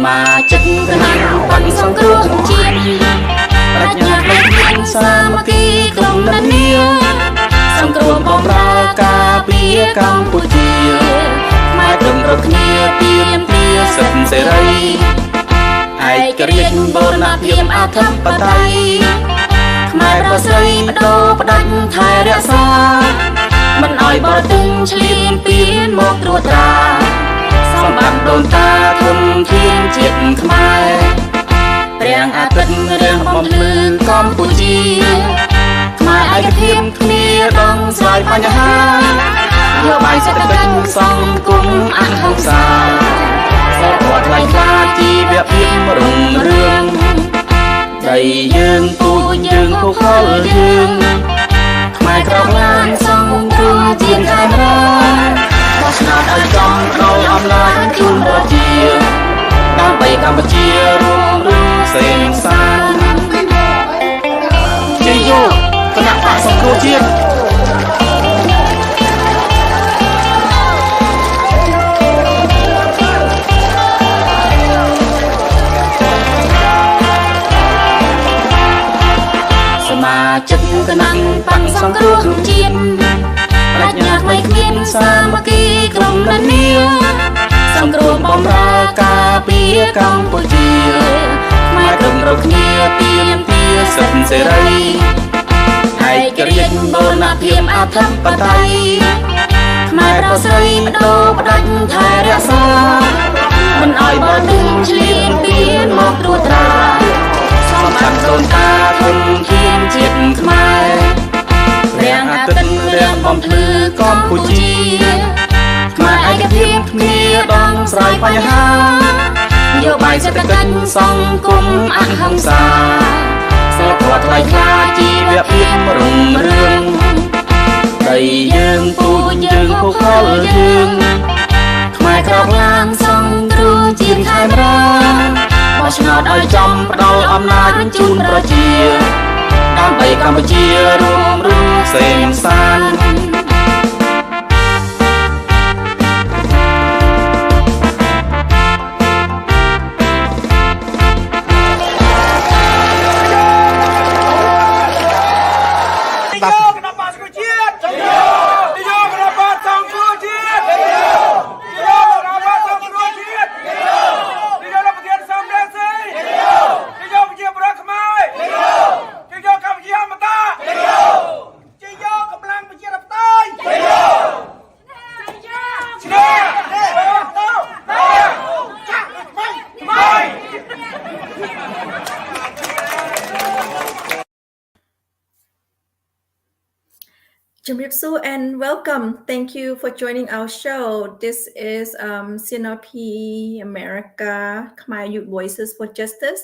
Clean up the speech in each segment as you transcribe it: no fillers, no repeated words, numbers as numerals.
mà chất năng bằng sông cương chiến bạch nhạc bạch nhiên sa ma kỳ cùng năn nia sông cương bom ra ca bia Cambodia mai đồng rực nia tiêm tia sân sê ray ai kêu riêng bờ na tiêm a thấp ba tay mai ra sấy đô đánh thay rẽ xa mình oi bờ tinh chìm biến một đua ta sông bạc đồn ta thôn thiên chiết Khmer rèn a tinh rèn bom lư Cambodia Khmer ai thêm kia đông xoài pa nhà ha yêu bài sẽ tinh song cung ăn hồng xa sẽ quạt lại ca chi đẹp phim rùng rương đầy dương tu dương khô khó dương Khmer trọc lan song cung chiến khai ra nào ở trong đầu âm lại chung bờ chia đang bay Cambodia rung rung Seng san chơi vô con nặng phải sông cô chiên mà chất cái nặng bằng sông cương chiên bạch nhạc mây miên sa ma kỳ cùng năn nia sông cương bom ra ca bia Cambodia mai đồng rực nia tiêm tia sân sê ray ai kêu riêng bờ na tiêm a thấp ba tay mai ra sấy đô đánh thay rẽ xa mình oi bờ tinh chìm biến một đua ta sông bạc đồn ta thôn thiên chiết Khmer rèn a tinh rèn bom lư Cambodia Khmer ai kêu thêm kia đông xoài pa nhà ha yêu bài sẽ tinh song cung ăn hồng xa sẽ quạt lại ca chi đẹp phim rùng rương đầy dương tu dương khô khó dương Khmer trọc lan song cương chiến khai ra bao ngọt ở trong đầu âm lại chung ra chia đang bay Cambodia rung rung Seng san and welcome. Thank you for joining our show. This is CNRP America, Khmer Youth Voices for Justice.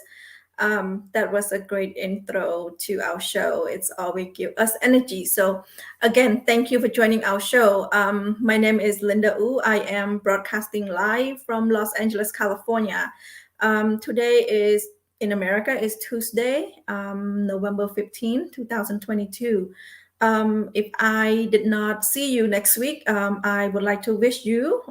That was a great intro to our show. It's always give us energy. So again, thank you for joining our show. My name is Linda Wu. I am broadcasting live from Los Angeles, California. Today is in America is Tuesday, November 15, 2022. If I did not see you next week, I would like to wish you,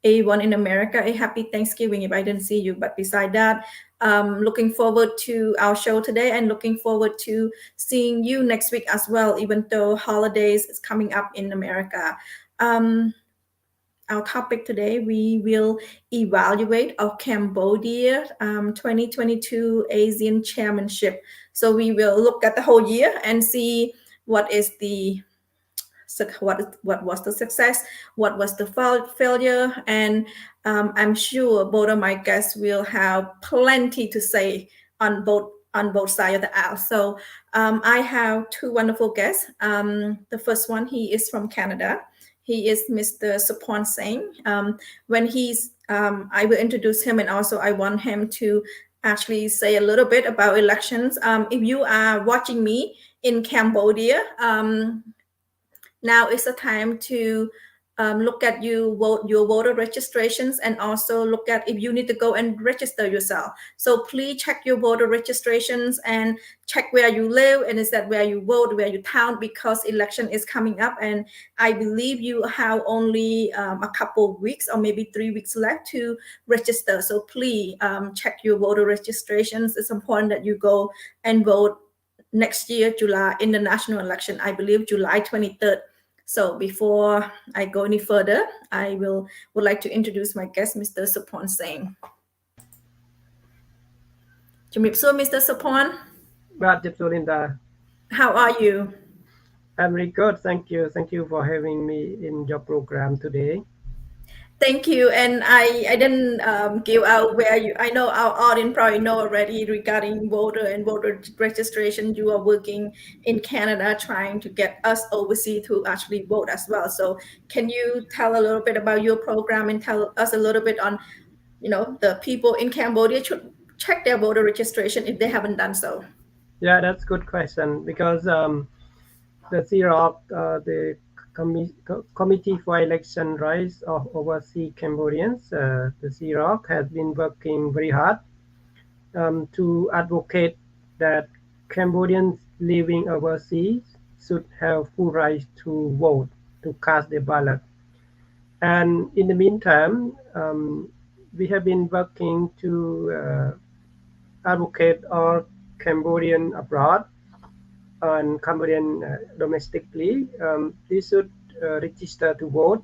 everyone in America, a happy Thanksgiving if I didn't see you. But beside that, looking forward to our show today and looking forward to seeing you next week as well, even though holidays is coming up in America. Our topic today, we will evaluate our Cambodia 2022 ASEAN chairmanship. So we will look at the whole year and see what is the what was the success, what was the failure, and I'm sure both of my guests will have plenty to say on both sides of the aisle. So I have two wonderful guests. The first one, he is from Canada. He is Mr. Sophoan Seng. When he's, I will introduce him, and also I want him to actually say a little bit about elections. If you are watching me in Cambodia, now is the time to look at your voter registrations, and also look at if you need to go and register yourself. So please check your voter registrations and check where you live, and is that where you vote, where you town, because election is coming up, and I believe you have only a couple of weeks or maybe 3 weeks left to register. So please check your voter registrations. It's important that you go and vote next year, July, in the national election, I believe July 23rd. So before I go any further, I would like to introduce my guest, Mr. Sophoan Seng. Mr. Sophoan. How are you? I'm very good, thank you. Thank you for having me in your program today. Thank you. And I didn't give out where you, I know our audience probably know already regarding voter and voter registration. You are working in Canada trying to get us overseas to actually vote as well. So can you tell a little bit about your program and tell us a little bit on, the people in Cambodia should check their voter registration if they haven't done so? Yeah, that's a good question, because the CNRP, the Committee for Election Rights of Overseas Cambodians, the CNRP, has been working very hard to advocate that Cambodians living overseas should have full rights to vote, to cast their ballot. And in the meantime, we have been working to advocate all Cambodian abroad and Cambodian domestically. They should register to vote,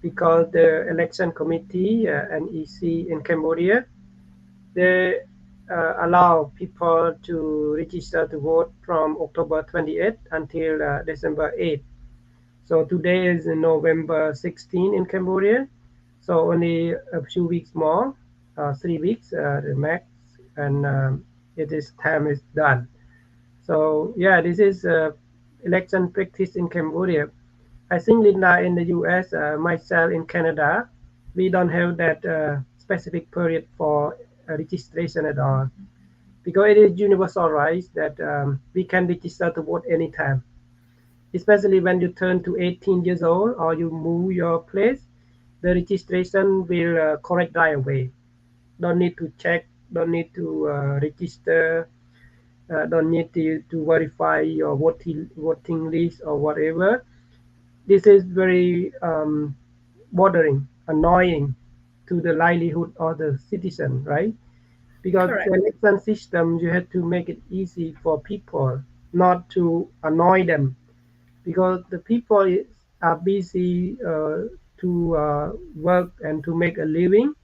because the election committee, NEC in Cambodia, they allow people to register to vote from October 28th until December 8th. So today is November 16 in Cambodia. So only a few weeks more, 3 weeks, the max, and time is done. So yeah, this is election practice in Cambodia. I think, Linda, in the US, myself in Canada, we don't have that specific period for registration at all, because it is universal rights that we can register to vote anytime, especially when you turn to 18 years old or you move your place. The registration will correct right away. Don't need to check, don't need to register, don't need to verify your voting list or whatever. This is very bothering, annoying to the livelihood of the citizen, right? Because Correct. the election system, you have to make it easy for people, not to annoy them, because the people are busy to work and to make a living,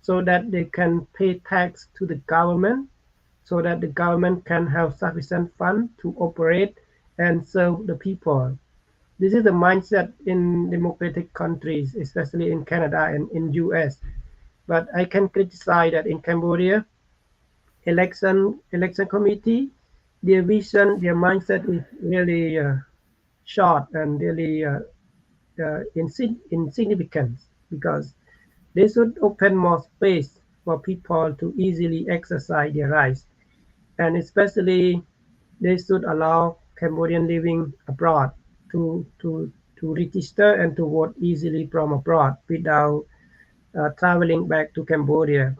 so that they can pay tax to the government, so that the government can have sufficient funds to operate and serve the people. This is the mindset in democratic countries, especially in Canada and in US. But I can criticize that in Cambodia, election committee, their vision, their mindset is really short and really insignificant, because they should open more space for people to easily exercise their rights, and especially they should allow Cambodian living abroad to register and to vote easily from abroad without traveling back to Cambodia.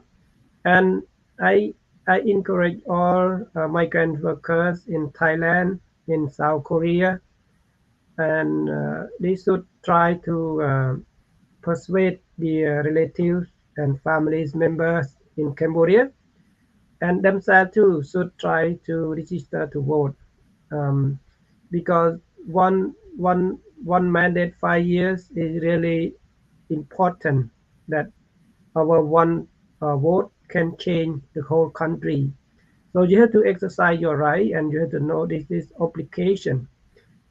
And I I encourage all migrant workers in Thailand, in South Korea, and they should try to persuade their relatives and families members in Cambodia, and themselves too should try to register to vote, um, because one mandate 5 years is really important, that our one vote can change the whole country. So you have to exercise your right, and you have to know this obligation.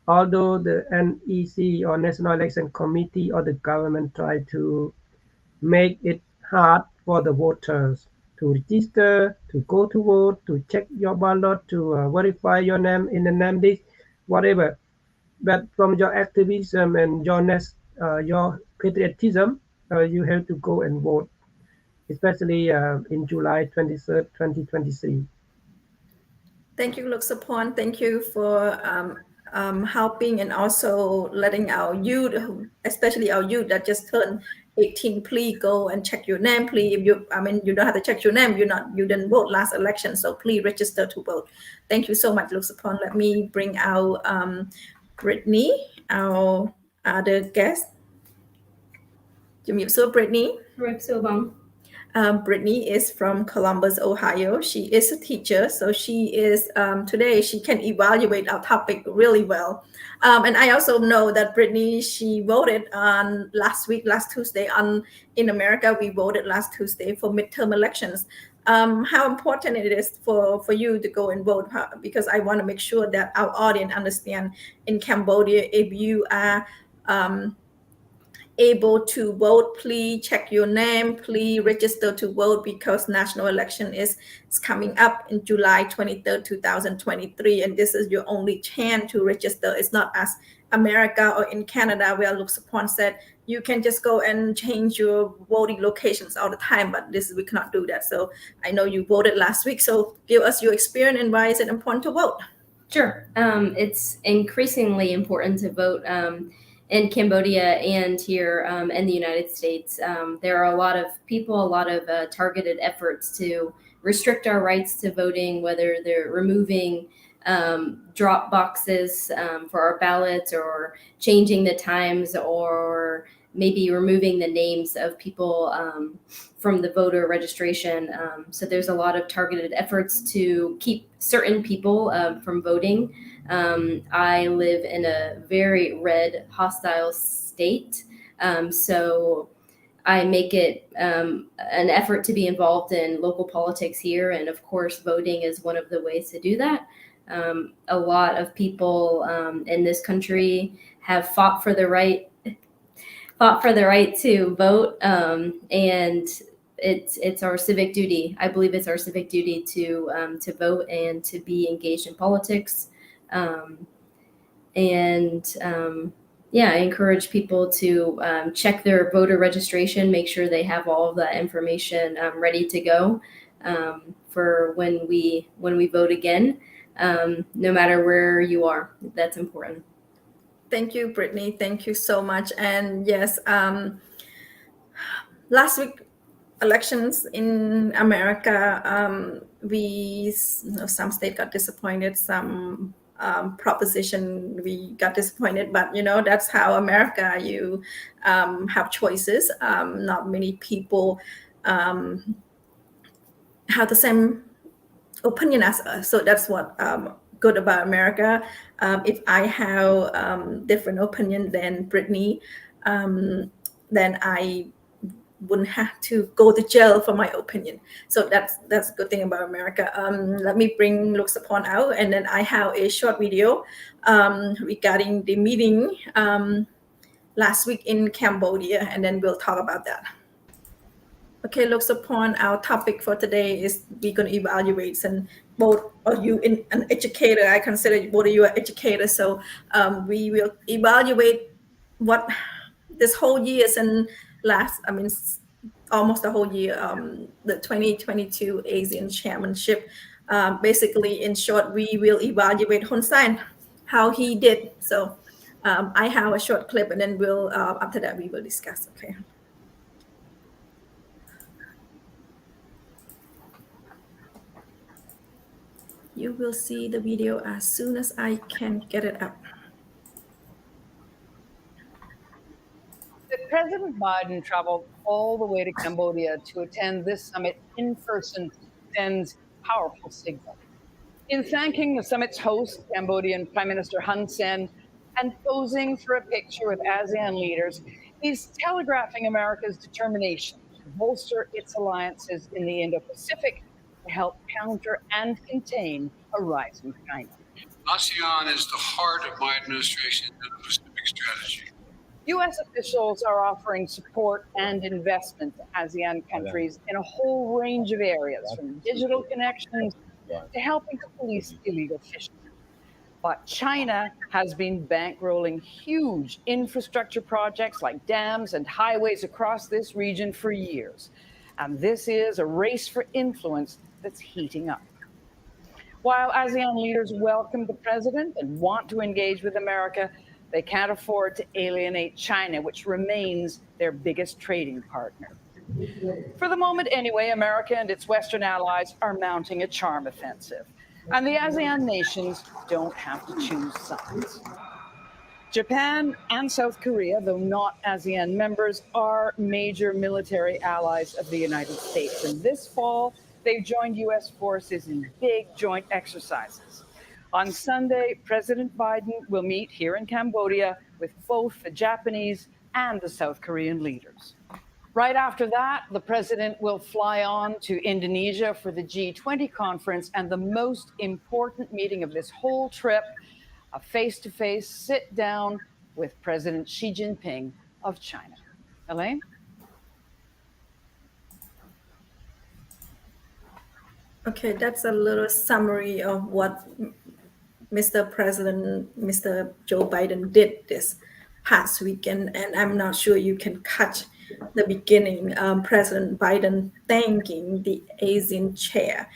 Although the NEC or National Election Committee or the government try to make it hard for the voters to register, to go to vote, to check your ballot, to verify your name in the name list, whatever. But from your activism and your patriotism, you have to go and vote, especially in July 23rd, 2023. Thank you, Sophoan. Thank you for helping and also letting our youth, especially our youth that just turned 18, please go and check your name. Please, if you, I mean, you don't have to check your name. You didn't vote last election, so please register to vote. Thank you so much, Luxapon. Let me bring out Brittany, our other guest. Brittany. Brittany is from Columbus, Ohio. She is a teacher, so she is today she can evaluate our topic really well. And I also know that Brittany, she voted on last Tuesday in America. We voted last Tuesday for midterm elections. How important it is for you to go and vote, because I want to make sure that our audience understand in Cambodia, if you are able to vote, please check your name, please register to vote, because national election is coming up in July 23rd, 2023, and this is your only chance to register. It's not as America or in Canada where Luxapon said you can just go and change your voting locations all the time, but we cannot do that. So I know you voted last week, so give us your experience and why is it important to vote? Sure. It's increasingly important to vote in Cambodia and here in the United States. There are a lot of people, a lot of targeted efforts to restrict our rights to voting, whether they're removing drop boxes for our ballots, or changing the times, or maybe removing the names of people from the voter registration. So there's a lot of targeted efforts to keep certain people from voting. I live in a very red, hostile state. So I make it an effort to be involved in local politics here. And of course, voting is one of the ways to do that. A lot of people in this country have fought for the right to vote, and it's our civic duty. I believe it's our civic duty to vote and to be engaged in politics. I encourage people to check their voter registration, make sure they have all of that information ready to go for when we vote again, no matter where you are. That's important. Thank you, Brittany. Thank you so much. And yes, last week elections in America, some state got disappointed, some proposition we got disappointed, but that's how America, you have choices. Not many people have the same opinion as us, so that's what good about America. If I have different opinion than Brittany, then I wouldn't have to go to jail for my opinion. So that's a good thing about America. Let me bring Luxapon out, and then I have a short video regarding the meeting last week in Cambodia, and then we'll talk about that. Okay, Luxapon, our topic for today is we're going to evaluate, and both of you an educator. I consider both of you are educators, so we will evaluate what this whole year and almost the whole year, the 2022 ASEAN chairmanship. Basically, in short, we will evaluate Hun Sen, how he did. So I have a short clip, and then we'll after that we will discuss. Okay. You will see the video as soon as I can get it up. President Biden traveled all the way to Cambodia to attend this summit in person sends a powerful signal. In thanking the summit's host, Cambodian Prime Minister Hun Sen, and posing for a picture with ASEAN leaders, he's telegraphing America's determination to bolster its alliances in the Indo-Pacific to help counter and contain a rising China. ASEAN is the heart of my administration's Indo-Pacific strategy. U.S. officials are offering support and investment to ASEAN countries in a whole range of areas, from digital connections to helping to police illegal fishing. But China has been bankrolling huge infrastructure projects like dams and highways across this region for years. And this is a race for influence that's heating up. While ASEAN leaders welcome the president and want to engage with America, they can't afford to alienate China, which remains their biggest trading partner. For the moment, anyway, America and its Western allies are mounting a charm offensive, and the ASEAN nations don't have to choose sides. Japan and South Korea, though not ASEAN members, are major military allies of the United States. And this fall, they've joined U.S. forces in big joint exercises. On Sunday, President Biden will meet here in Cambodia with both the Japanese and the South Korean leaders. Right after that, the president will fly on to Indonesia for the G20 conference and the most important meeting of this whole trip, a face-to-face sit-down with President Xi Jinping of China. Elaine? Okay, that's a little summary of what Mr. President, Mr. Joe Biden did this past weekend, and I'm not sure you can catch the beginning. President Biden thanking the ASEAN chair.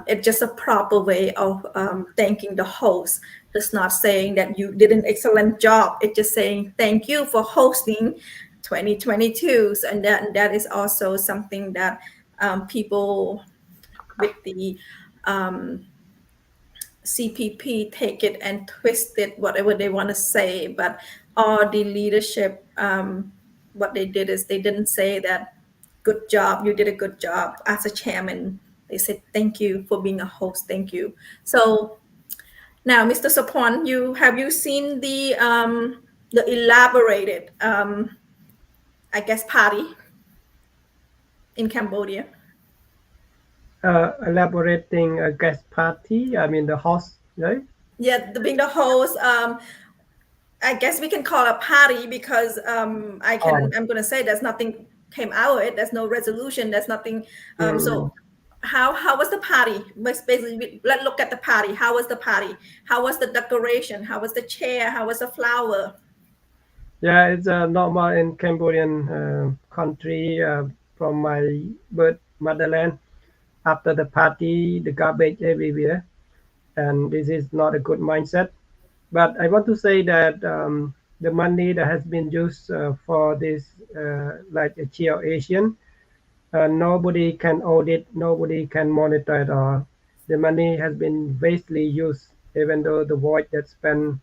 It's just a proper way of thanking the host. It's not saying that you did an excellent job. It's just saying thank you for hosting 2022, and that is also something that people with the CPP take it and twist it whatever they want to say, but all the leadership, what they did is they didn't say that good job, you did a good job as a chairman. They said thank you for being a host, thank you. So now, Mr. Sophoan, have you seen the elaborated, I guess, party in Cambodia? Elaborating a guest party, I mean the host, right? Yeah, being the host. I guess we can call it a party because I'm going to say there's nothing came out of it. There's no resolution. There's nothing. So how was the party? Basically, let's look at the party. How was the party? How was the decoration? How was the chair? How was the flower? Yeah, it's normal in Cambodian country from my birth motherland. After the party, the garbage everywhere, and this is not a good mindset. But I want to say that the money that has been used for this, like a chair ASEAN, nobody can audit, nobody can monitor it all. The money has been vastly used, even though the vote that's spent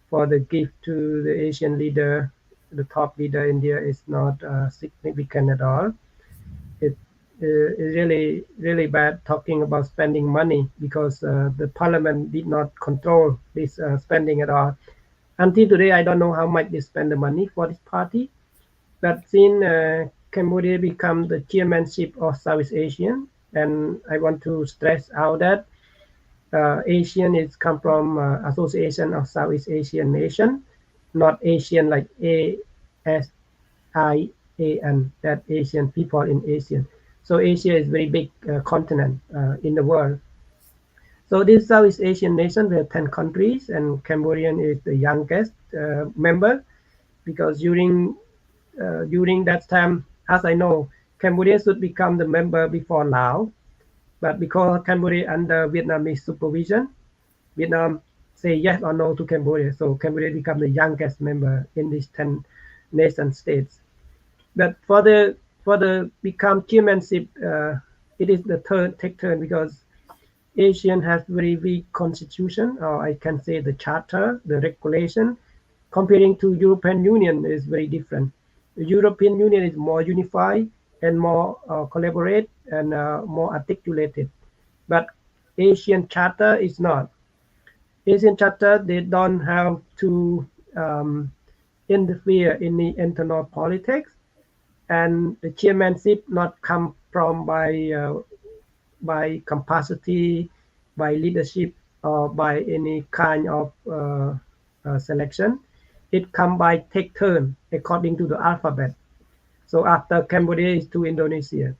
for the gift to the Asian leader, the top leader India, is not significant at all. It is really bad talking about spending money because the parliament did not control this spending at all. Until today, I don't know how much they spend the money for this party. But since Cambodia become the chairmanship of Southeast Asian, and I want to stress out that ASEAN is come from Association of Southeast Asian Nation, not Asian like ASIAN, that Asian people in ASEAN. So Asia is very big continent in the world. So this Southeast Asian nation, we have 10 countries, and Cambodian is the youngest member, because during that time, as I know, Cambodia should become the member before Laos, but because Cambodia under Vietnamese supervision, Vietnam say yes or no to Cambodia, so Cambodia become the youngest member in these 10 nation states. But for the become chairmanship, it is the take turn, because ASEAN has very weak constitution, or I can say the charter, the regulation, comparing to European Union is very different. The European Union is more unified and more collaborate and more articulated, but ASEAN charter is not. ASEAN charter, they don't have to interfere in the internal politics, and the chairmanship not come from by capacity, by leadership, or by any kind of selection. It come by take turn according to the alphabet. So after Cambodia is to Indonesia.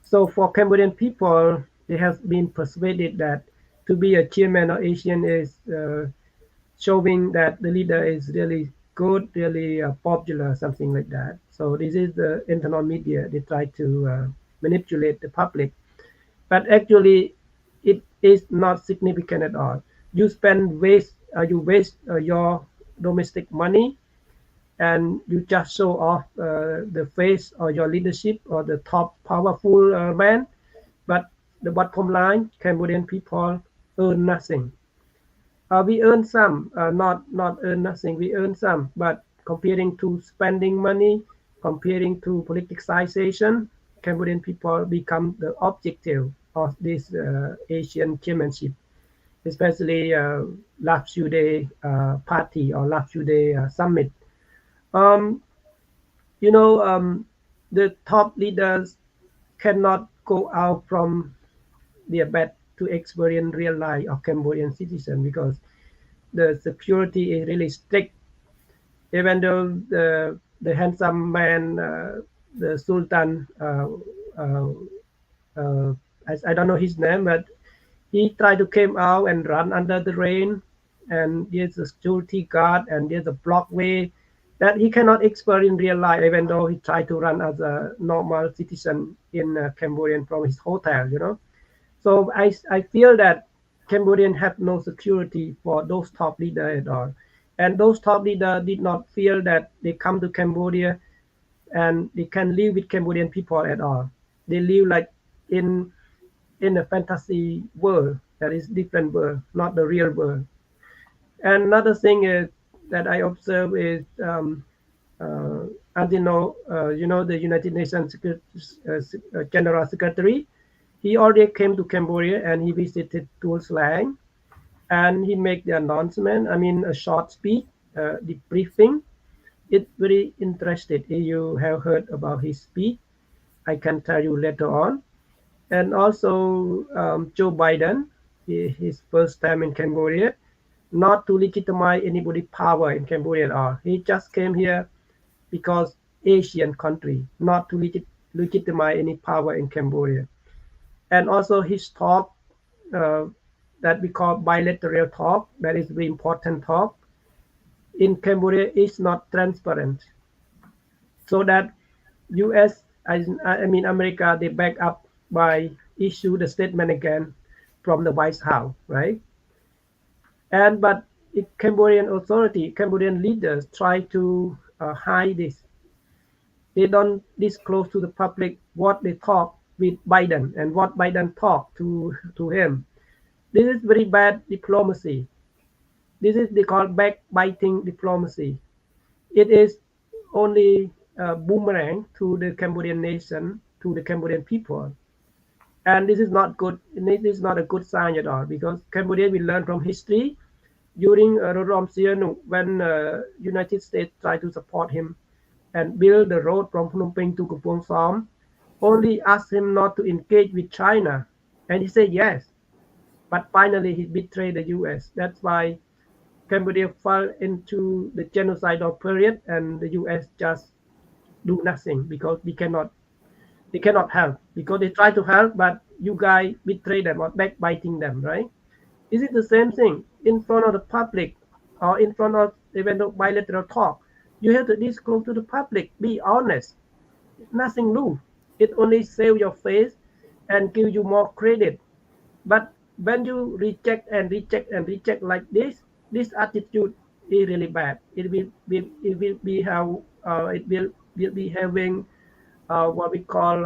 So for Cambodian people, they have been persuaded that to be a chairman of ASEAN is showing that the leader is really good, really popular, something like that. So this is the internal media. They try to manipulate the public. But actually, it is not significant at all. You waste your domestic money, and you just show off the face or your leadership or the top powerful man. But the bottom line, Cambodian people earn nothing. We earn some, not earn nothing. We earn some, but comparing to spending money, comparing to politicization, Cambodian people become the objective of this Asian chairmanship, especially last few day party or last few day summit. Um, the top leaders cannot go out from their bed to experience real life of Cambodian citizen because the security is really strict. Even though the handsome man, the Sultan, I don't know his name, but he tried to came out and run under the rain, and there's a security guard and there's a blockway that he cannot experience in real life, even though he tried to run as a normal citizen in Cambodian from his hotel. So I feel that Cambodian have no security for those top leaders at all. And those top leaders did not feel that they come to Cambodia and they can live with Cambodian people at all. They live like in a fantasy world that is different world, not the real world. And another thing is that I observe is, as you know, the United Nations General Secretary, he already came to Cambodia and he visited Tuol Sleng, and he made the announcement. I mean, a short speech, the briefing. It's very interesting. If you have heard about his speech, I can tell you later on. And also Joe Biden, his first time in Cambodia, not to legitimize anybody's power in Cambodia at all. He just came here because Asian country, not to legitimize any power in Cambodia. And also his talk that we call bilateral talk, that is very important talk, in Cambodia is not transparent. So that US, I mean America, they back up by issue the statement again from the White House, right? But Cambodian authority, Cambodian leaders try to hide this. They don't disclose to the public what they talk with Biden and what Biden talked to him. This is very bad diplomacy. This is they call backbiting diplomacy. It is only a boomerang to the Cambodian nation, to the Cambodian people. And this is not good. This is not a good sign at all, because Cambodia will learn from history. During Rodom Sihanouk, when United States tried to support him and build the road from Phnom Penh to Kampong Som, only asked him not to engage with China. And he said yes. But finally, he betrayed the US. That's why Cambodia fell into the genocidal period, and the US just do nothing because they cannot help, because they try to help, but you guys betray them or backbiting them, right? Is it the same thing in front of the public or in front of even the bilateral talk? You have to disclose to the public, be honest. Nothing new. It only save your face and give you more credit. But when you reject and reject and reject like this attitude is really bad. It will be how it will be having what we call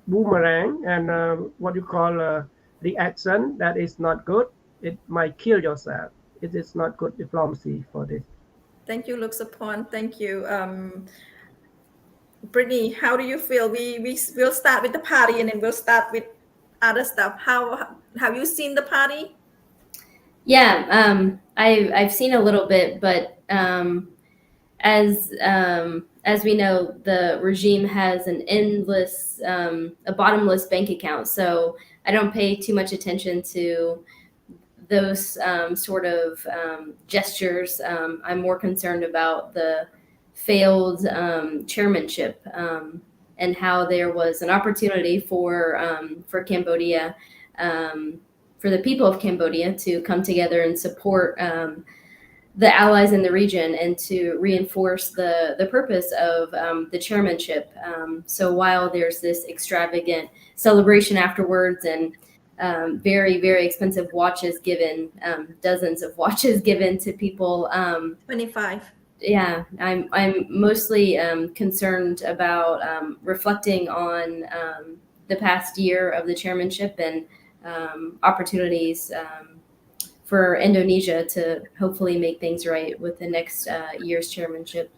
boomerang and what you call reaction that is not good. It might kill yourself. It is not good diplomacy for this. Thank you, Sophoan. Thank you. Brittany, how do you feel? We'll start with the party and then we'll start with other stuff. How have you seen the party? Yeah, I've seen a little bit, but as we know, the regime has an endless, a bottomless bank account. So I don't pay too much attention to those sort of gestures. I'm more concerned about the failed chairmanship and how there was an opportunity for Cambodia, for the people of Cambodia to come together and support the allies in the region and to reinforce the purpose of the chairmanship. So while there's this extravagant celebration afterwards and very, very expensive watches given, dozens of watches given to people. 25. Yeah, I'm mostly concerned about reflecting on the past year of the chairmanship and opportunities for Indonesia to hopefully make things right with the next year's chairmanship.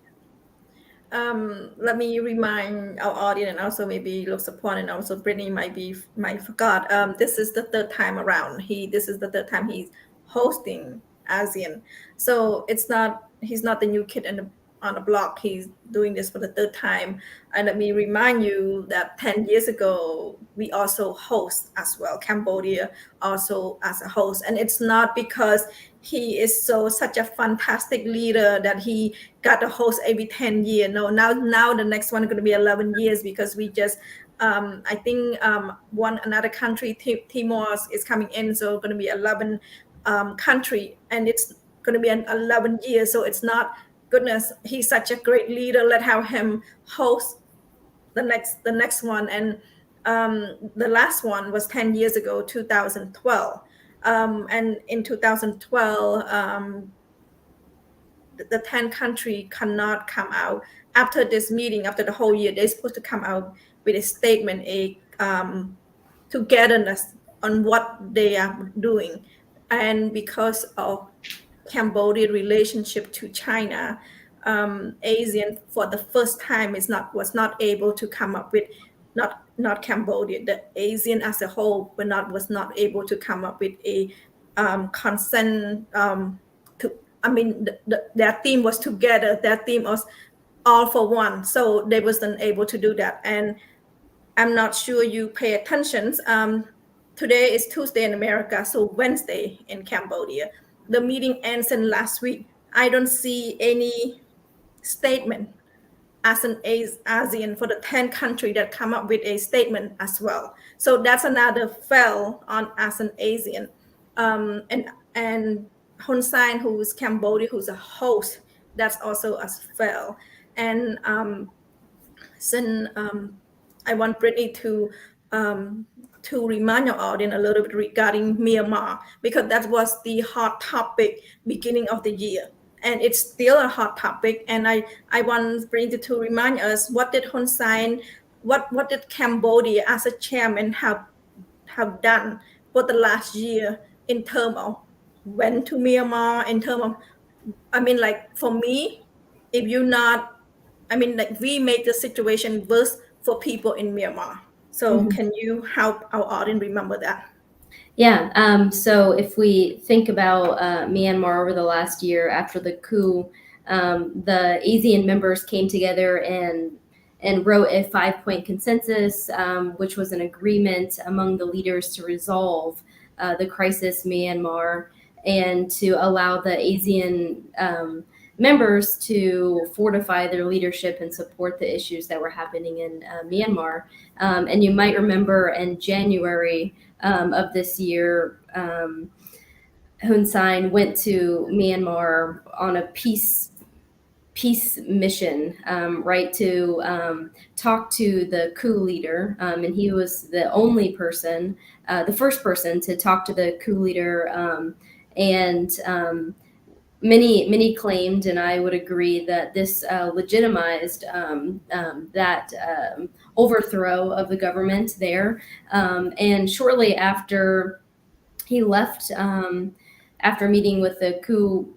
Let me remind our audience and also maybe Sophoan and also Brittany might forgot. This is the third time around. This is the third time he's hosting ASEAN. So he's not the new kid on the block. He's doing this for the third time. And let me remind you that 10 years ago, we also host as well. Cambodia also as a host. And it's not because he is such a fantastic leader that he got to host every 10 years. No, now the next one is going to be 11 years because we just, I think another country, Timor is coming in. So it's going to be 11 country and it's going to be an 11 years. So it's not, goodness, he's such a great leader. Let's have him host the next one. And the last one was 10 years ago, 2012. And in 2012, the 10 country cannot come out after this meeting, after the whole year. They're supposed to come out with a statement, a togetherness on what they are doing. And because of Cambodia relationship to China, ASEAN for the first time was not able to come up with, not Cambodia, the ASEAN as a whole was not able to come up with a consent their theme was together, their theme was all for one, so they wasn't able to do that. And I'm not sure you pay attention. Today is Tuesday in America, so Wednesday in Cambodia. The meeting ends in last week. I don't see any statement as an ASEAN for the 10 country that come up with a statement as well. So that's another fail on as an ASEAN. And Hun Sen, who's Cambodia, who's a host, that's also a fail. And I want Brittany to remind your audience a little bit regarding Myanmar, because that was the hot topic beginning of the year. And it's still a hot topic. And I want Brittany to remind us, what did Hun Sen, what did Cambodia as a chairman have done for the last year in terms of went to Myanmar, in terms of, for me, if you're not, we made the situation worse for people in Myanmar. So Can you help our audience remember that? Yeah. So if we think about Myanmar over the last year after the coup, the ASEAN members came together and wrote a 5-point consensus, which was an agreement among the leaders to resolve the crisis in Myanmar and to allow the ASEAN members to fortify their leadership and support the issues that were happening in Myanmar. And you might remember in January of this year, Hun Sen went to Myanmar on a peace mission, right, to talk to the coup leader. And he was the only person, the first person to talk to the coup leader. Many claimed, and I would agree, that this legitimized that overthrow of the government there. And shortly after he left, after meeting with the coup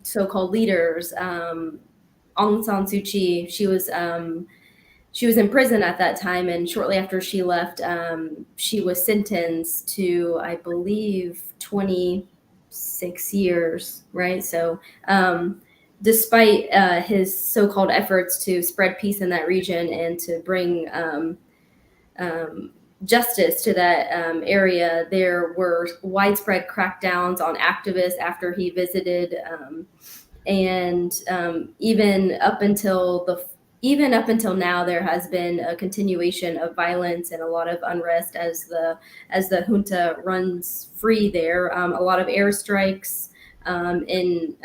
so-called leaders, Aung San Suu Kyi, she was in prison at that time, and shortly after she left, she was sentenced to, I believe, 26 years, right? So despite his so-called efforts to spread peace in that region and to bring justice to that area, there were widespread crackdowns on activists after he visited, and even up until now, there has been a continuation of violence and a lot of unrest as the junta runs free there. A lot of airstrikes in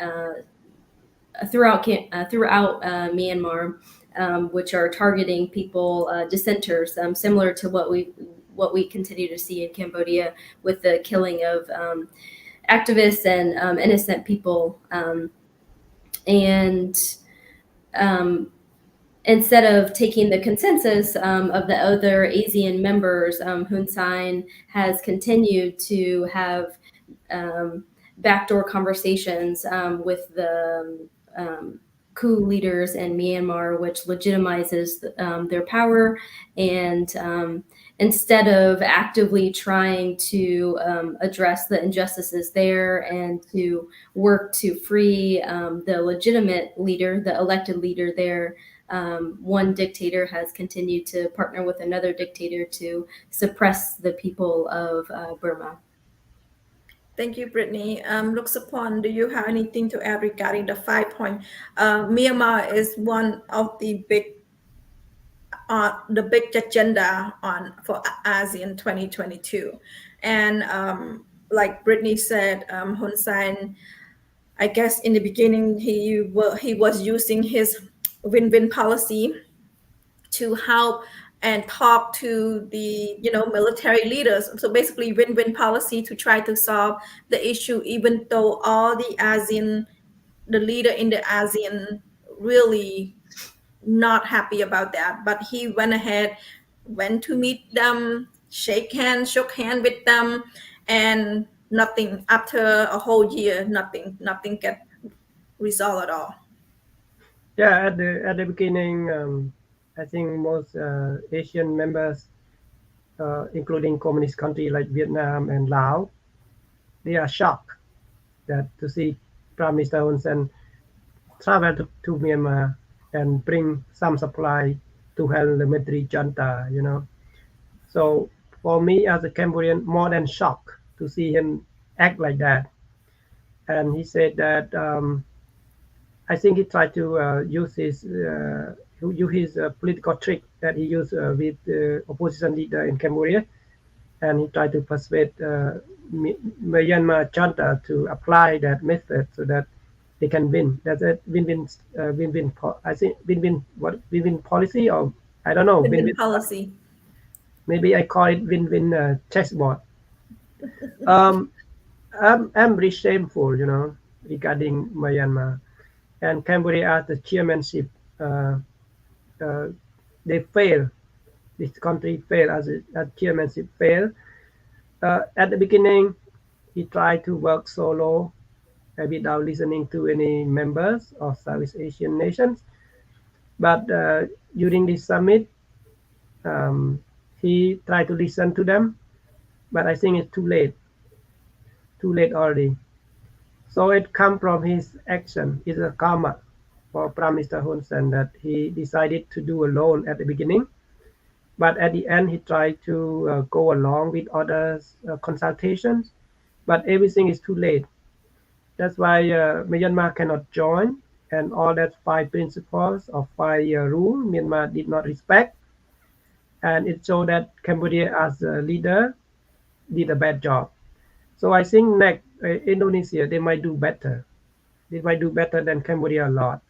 throughout Myanmar, which are targeting people, dissenters, similar to what we continue to see in Cambodia with the killing of activists and innocent people. And instead of taking the consensus of the other ASEAN members, Hun Sen has continued to have backdoor conversations with the coup leaders in Myanmar, which legitimizes their power. And instead of actively trying to address the injustices there and to work to free the legitimate leader, the elected leader there, one dictator has continued to partner with another dictator to suppress the people of Burma. Thank you, Brittany. Sophoan, do you have anything to add regarding the 5 point? Myanmar is one of the big agenda for ASEAN 2022, and like Brittany said, Hun Sen, I guess in the beginning he was using his win-win policy to help and talk to the military leaders. So basically win-win policy to try to solve the issue, even though all the leader in the ASEAN really not happy about that. But he went to meet them, shook hand with them, and nothing, after a whole year, nothing get resolved at all. Yeah, at the beginning, I think most Asian members, including communist countries like Vietnam and Laos, they are shocked that to see Prime Minister Hun Sen travel to Myanmar and bring some supply to help the military junta, So for me as a Cambodian, more than shocked to see him act like that. And he said that I think he tried to use his political trick that he used with the opposition leader in Cambodia, and he tried to persuade Myanmar junta to apply that method so that they can win. That's a win-win. I think win-win policy, or I don't know. Win-win policy. Maybe I call it win-win chessboard. I'm very shameful, regarding Myanmar. And Cambodia as the chairmanship, they fail. This country failed as chairmanship failed. At the beginning, he tried to work solo without listening to any members of Southeast Asian nations. But during this summit, he tried to listen to them. But I think it's too late already. So it comes from his action. It's a karma for Prime Minister Hun Sen that he decided to do alone at the beginning. But at the end, he tried to go along with others' consultations. But everything is too late. That's why Myanmar cannot join. And all that 5 principles of 5-year rule, Myanmar did not respect. And it showed that Cambodia as a leader did a bad job. So I think next, Indonesia, they might do better. They might do better than Cambodia a lot.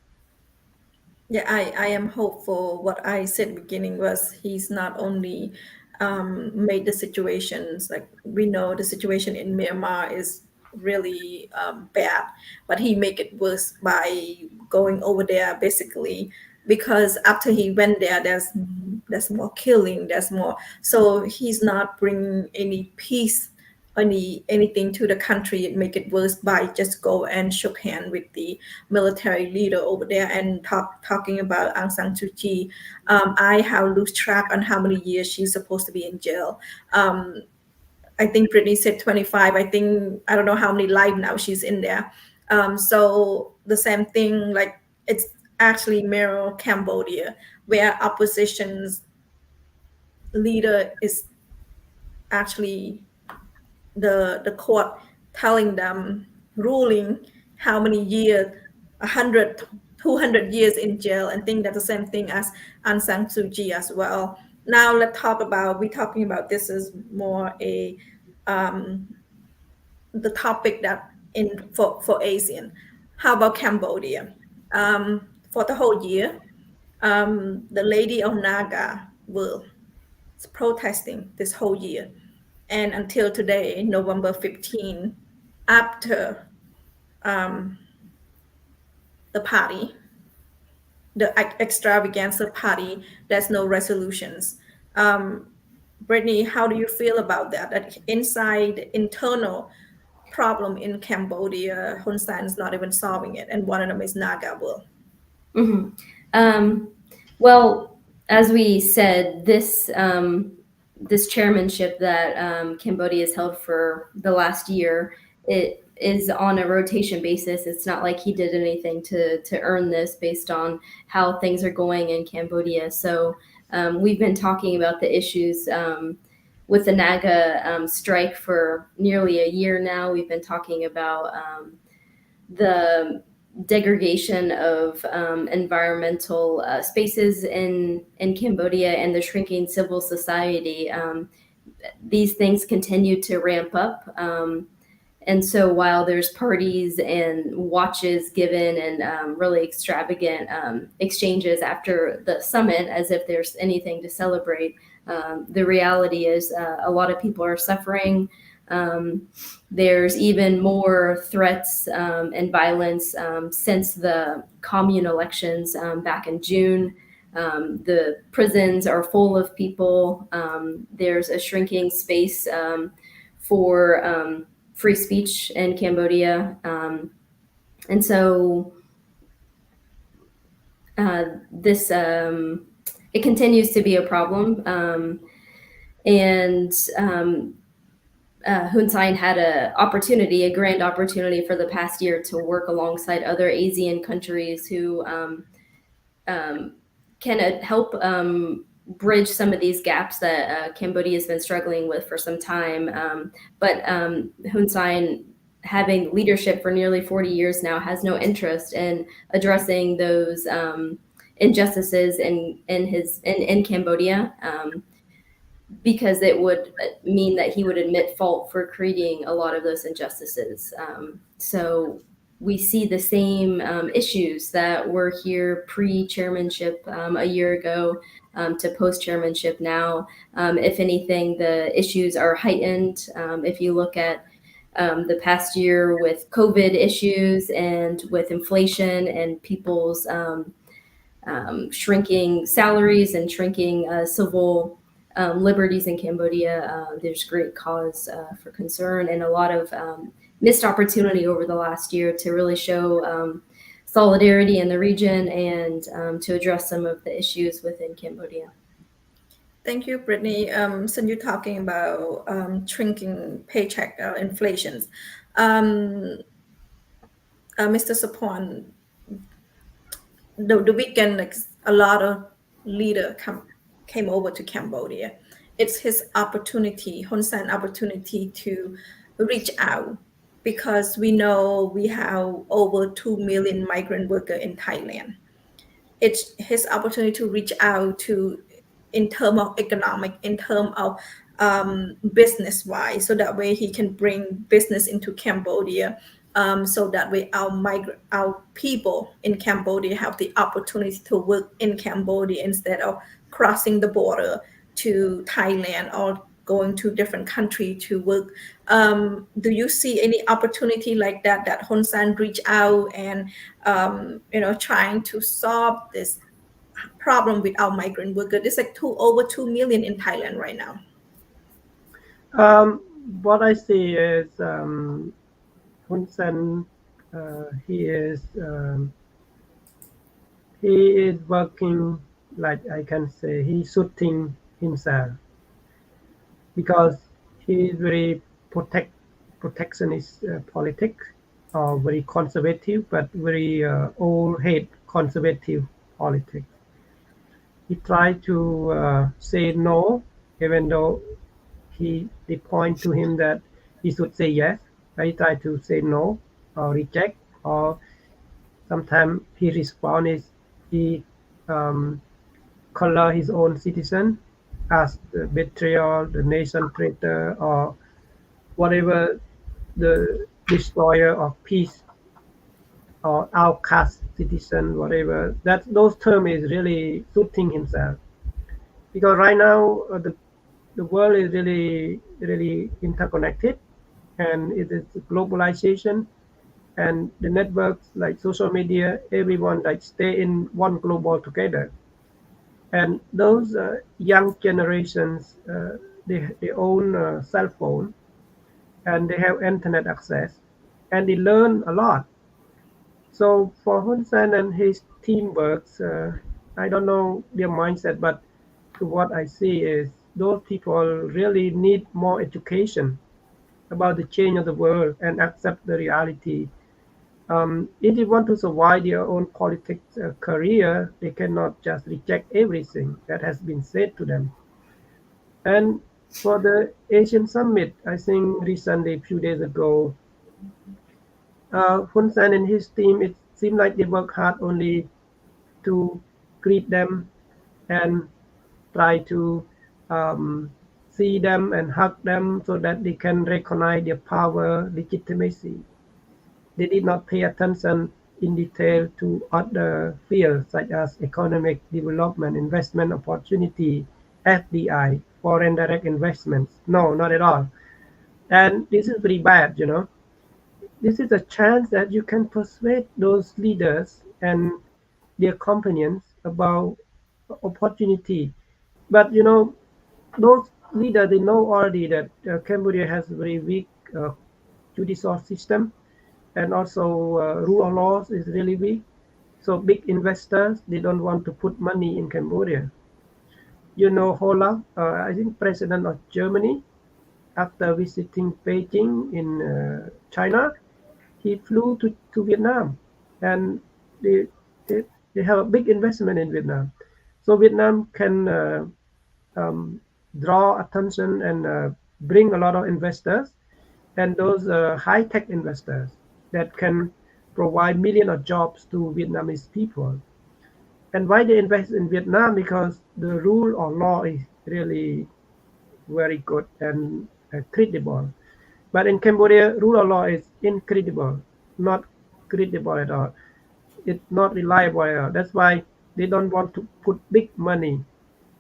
Yeah, I am hopeful. What I said beginning was he's not only made the situations, like we know the situation in Myanmar is really bad, but he make it worse by going over there basically, because after he went there, there's more killing, there's more. So he's not bringing any peace, anything to the country. It make it worse by just go and shook hand with the military leader over there and talking about Aung San Suu Kyi. I have lost track on how many years she's supposed to be in jail. I think Brittany said 25. I don't know how many lives now she's in there. So the same thing, like it's actually mirror Cambodia, where opposition's leader is actually the court telling them, ruling how many years, 100, 200 years in jail, and think that's the same thing as Aung San Suu Kyi as well. Now let's talk about, we're talking about this is more a the topic that for ASEAN. How about Cambodia? For the whole year, the Lady of Naga will protesting this whole year, and until today, November 15, after the party, the extravaganza party, there's no resolutions. Brittany, how do you feel about that? That inside internal problem in Cambodia, Hun Sen is not even solving it, and one of them is Naga Will. Well, as we said, this chairmanship that Cambodia has held for the last year, it is on a rotation basis. It's not like he did anything to earn this based on how things are going in Cambodia. So we've been talking about the issues with the Naga strike for nearly a year now. We've been talking about the degradation of environmental spaces in Cambodia and the shrinking civil society. These things continue to ramp up. And so while there's parties and watches given and really extravagant exchanges after the summit, as if there's anything to celebrate, the reality is a lot of people are suffering. There's even more threats and violence since the commune elections back in June. The prisons are full of people. There's a shrinking space for free speech in Cambodia. And so this, it continues to be a problem. Hun Sen had a grand opportunity for the past year to work alongside other ASEAN countries who can help bridge some of these gaps that Cambodia has been struggling with for some time. But Hun Sen, having leadership for nearly 40 years now, has no interest in addressing those injustices in Cambodia. Because it would mean that he would admit fault for creating a lot of those injustices. So we see the same issues that were here pre-chairmanship a year ago to post-chairmanship now. If anything, the issues are heightened. If you look at the past year with COVID issues and with inflation and people's shrinking salaries and shrinking civil liberties in Cambodia, there's great cause for concern and a lot of missed opportunity over the last year to really show solidarity in the region and to address some of the issues within Cambodia. Thank you, Brittany. So you're talking about shrinking paycheck inflations. Mr. Sophoan, the weekend, like, a lot of leaders came over to Cambodia. It's his opportunity, Hun Sen opportunity to reach out, because we know we have over 2 million migrant workers in Thailand. It's his opportunity to reach out to, in terms of economic, in terms of business-wise, so that way he can bring business into Cambodia. So that way our people in Cambodia have the opportunity to work in Cambodia instead of crossing the border to Thailand or going to different country to work. Do you see any opportunity like that Hun Sen reach out and trying to solve this problem with our migrant workers? There's like over 2 million in Thailand right now. What I see is Hun Sen, he is working, like I can say, he's shooting himself, because he is very protectionist politics, or very conservative, but very old head conservative politics. He tried to say no, even though they point to him that he should say yes. He tried to say no or reject, or sometimes he responds is he color his own citizen as the betrayal, the nation traitor, or whatever the destroyer of peace or outcast citizen, whatever. That those term is really suiting himself because right now the world is really interconnected, and it is globalization, and the networks like social media, everyone like stay in one global together. And those young generations, they own a cell phone and they have internet access, and they learn a lot. So for Hun Sen and his team works, I don't know their mindset, but to what I see is those people really need more education about the change of the world and accept the reality. If they want to survive their own politics career, they cannot just reject everything that has been said to them. And for the Asian Summit, I think recently, a few days ago, Hun Sen and his team, it seemed like they work hard only to greet them and try to um, see them and hug them so that they can recognize their power, legitimacy. They did not pay attention in detail to other fields such as economic development, investment opportunity, FDI, foreign direct investments. No, not at all. And this is very bad, you know. This is a chance that you can persuade those leaders and their companions about opportunity. But you know, those leaders they know already that Cambodia has very weak judicial system, and also rule of laws is really weak. So big investors they don't want to put money in Cambodia. You know, Hola, I think president of Germany, after visiting Beijing in China, he flew to Vietnam, and they, they they have a big investment in Vietnam. So Vietnam can um, draw attention and bring a lot of investors, and those high-tech investors that can provide millions of jobs to Vietnamese people. And why they invest in Vietnam? Because the rule of law is really very good and credible. But in Cambodia, rule of law is incredible, not credible at all. It's not reliable at all. That's why they don't want to put big money.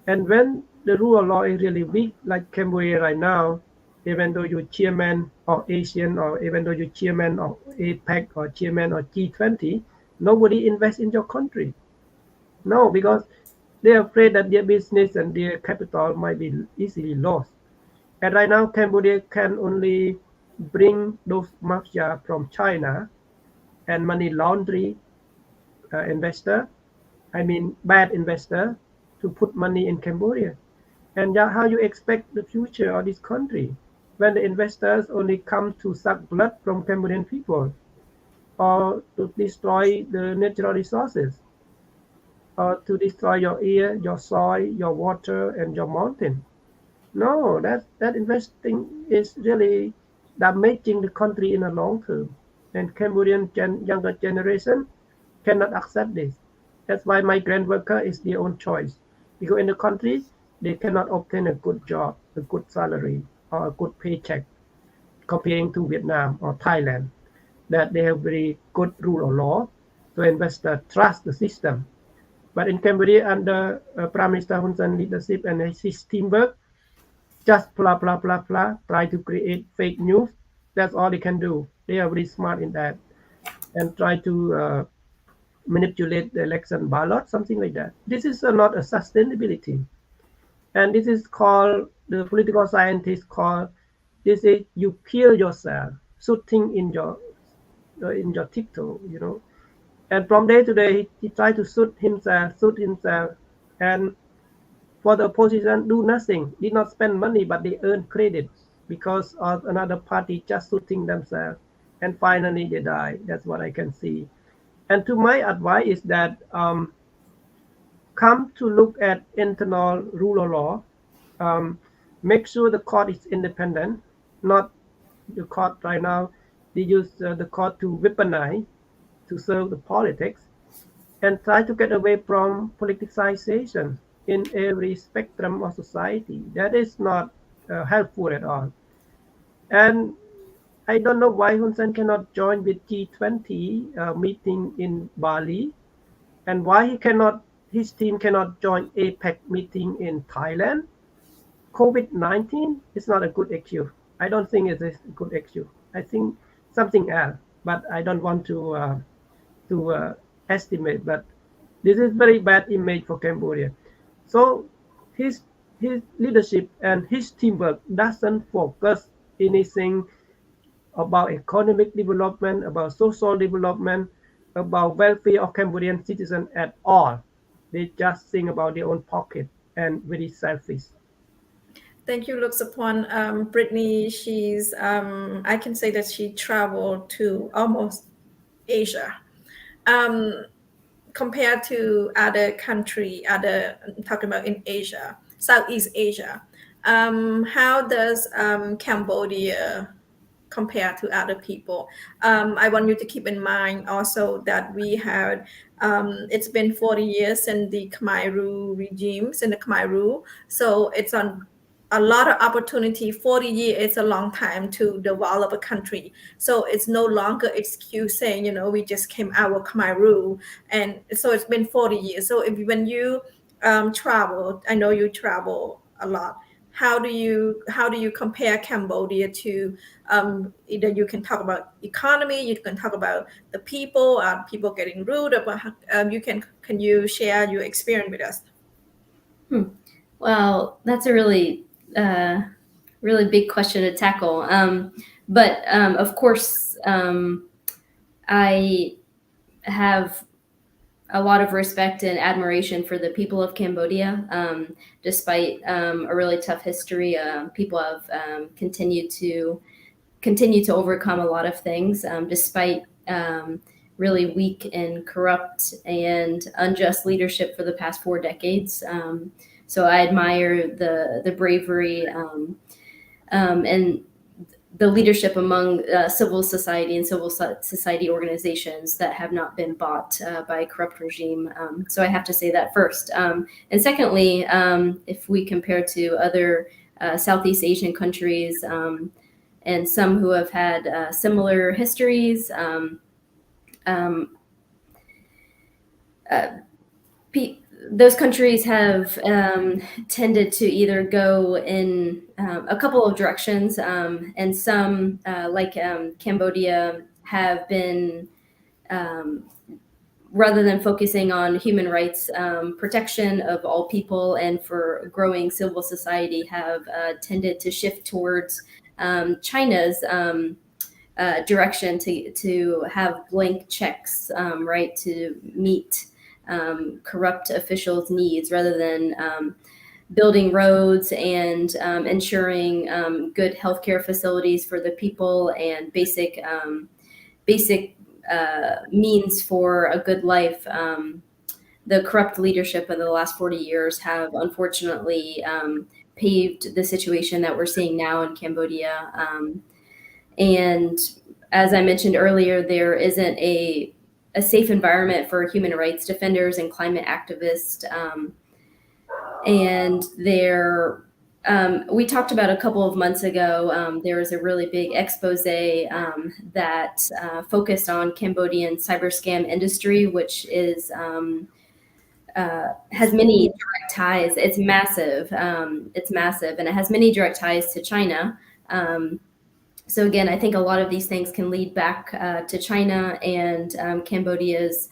And when the rule of law is really weak, like Cambodia right now, even though you're chairman of ASEAN or even though you're chairman of APEC or chairman of G20, nobody invests in your country. No, because they're afraid that their business and their capital might be easily lost. And right now, Cambodia can only bring those mafia from China and money laundry investor, I mean bad investor, to put money in Cambodia. And how you expect the future of this country when the investors only come to suck blood from Cambodian people or to destroy the natural resources or to destroy your air, your soil, your water, and your mountain? No, that investing is really damaging the country in the long term. And Cambodian younger generation cannot accept this. That's why migrant worker is their own choice. Because in the country, they cannot obtain a good job, a good salary, or a good paycheck comparing to Vietnam or Thailand, that they have very good rule of law, so investors trust the system. But in Cambodia, under Prime Minister Hun Sen's leadership and his teamwork, just blah blah blah blah, try to create fake news. That's all they can do. They are very smart in that, and try to manipulate the election ballot, something like that. This is not a sustainability, and this is called, the political scientists call, this is you kill yourself, shooting in your tiptoe, you know. And from day to day, he tried to shoot himself, and for the opposition, do nothing, did not spend money, but they earn credit because of another party just shooting themselves, and finally they die. That's what I can see. And to my advice is that come to look at internal rule of law. Make sure the court is independent, not the court right now. They use the court to weaponize to serve the politics, and try to get away from politicization in every spectrum of society. That is not helpful at all. And I don't know why Hun Sen cannot join with G20 meeting in Bali, and why his team cannot join APEC meeting in Thailand. COVID-19 is not a good excuse. I don't think it's a good excuse. I think something else, but I don't want to estimate. But this is very bad image for Cambodia. So his his leadership and his teamwork doesn't focus anything about economic development, about social development, about welfare of Cambodian citizens at all. They just think about their own pocket and very selfish. Thank you, looks upon Brittany. She's I can say that she traveled to almost Asia. Compared to other country, I'm talking about in Asia, Southeast Asia. How does Cambodia compare to other people? I want you to keep in mind also that we had it's been 40 years in the Khmer Rouge regimes, in the Khmer Rouge, so it's on a lot of opportunity. 40 years is a long time to develop a country, so it's no longer excuse saying, you know, we just came out of Khmer Rouge, and so it's been 40 years. So when you travel, I know you travel a lot, how do you compare Cambodia to either you can talk about economy, you can talk about the people, people getting rude, about can you share your experience with us? Well, that's a really really big question to tackle. But of course, I have a lot of respect and admiration for the people of Cambodia. Despite a really tough history, people have continued to overcome a lot of things, despite really weak and corrupt and unjust leadership for the past 4 decades. So I admire the bravery and the leadership among civil society and civil society organizations that have not been bought by a corrupt regime. So I have to say that first. And secondly, if we compare to other Southeast Asian countries and some who have had similar histories, those countries have tended to either go in a couple of directions, and some, like Cambodia, have been, rather than focusing on human rights protection of all people and for growing civil society, have tended to shift towards China's direction to have blank checks, right, to meet corrupt officials' needs rather than building roads and ensuring good healthcare facilities for the people and basic means for a good life. The corrupt leadership of the last 40 years have unfortunately paved the situation that we're seeing now in Cambodia. And as I mentioned earlier, there isn't a safe environment for human rights defenders and climate activists. And we talked about a couple of months ago, there was a really big expose that focused on Cambodian cyber scam industry, which is has many direct ties. It's massive, and it has many direct ties to China. So again, I think a lot of these things can lead back to China and Cambodia's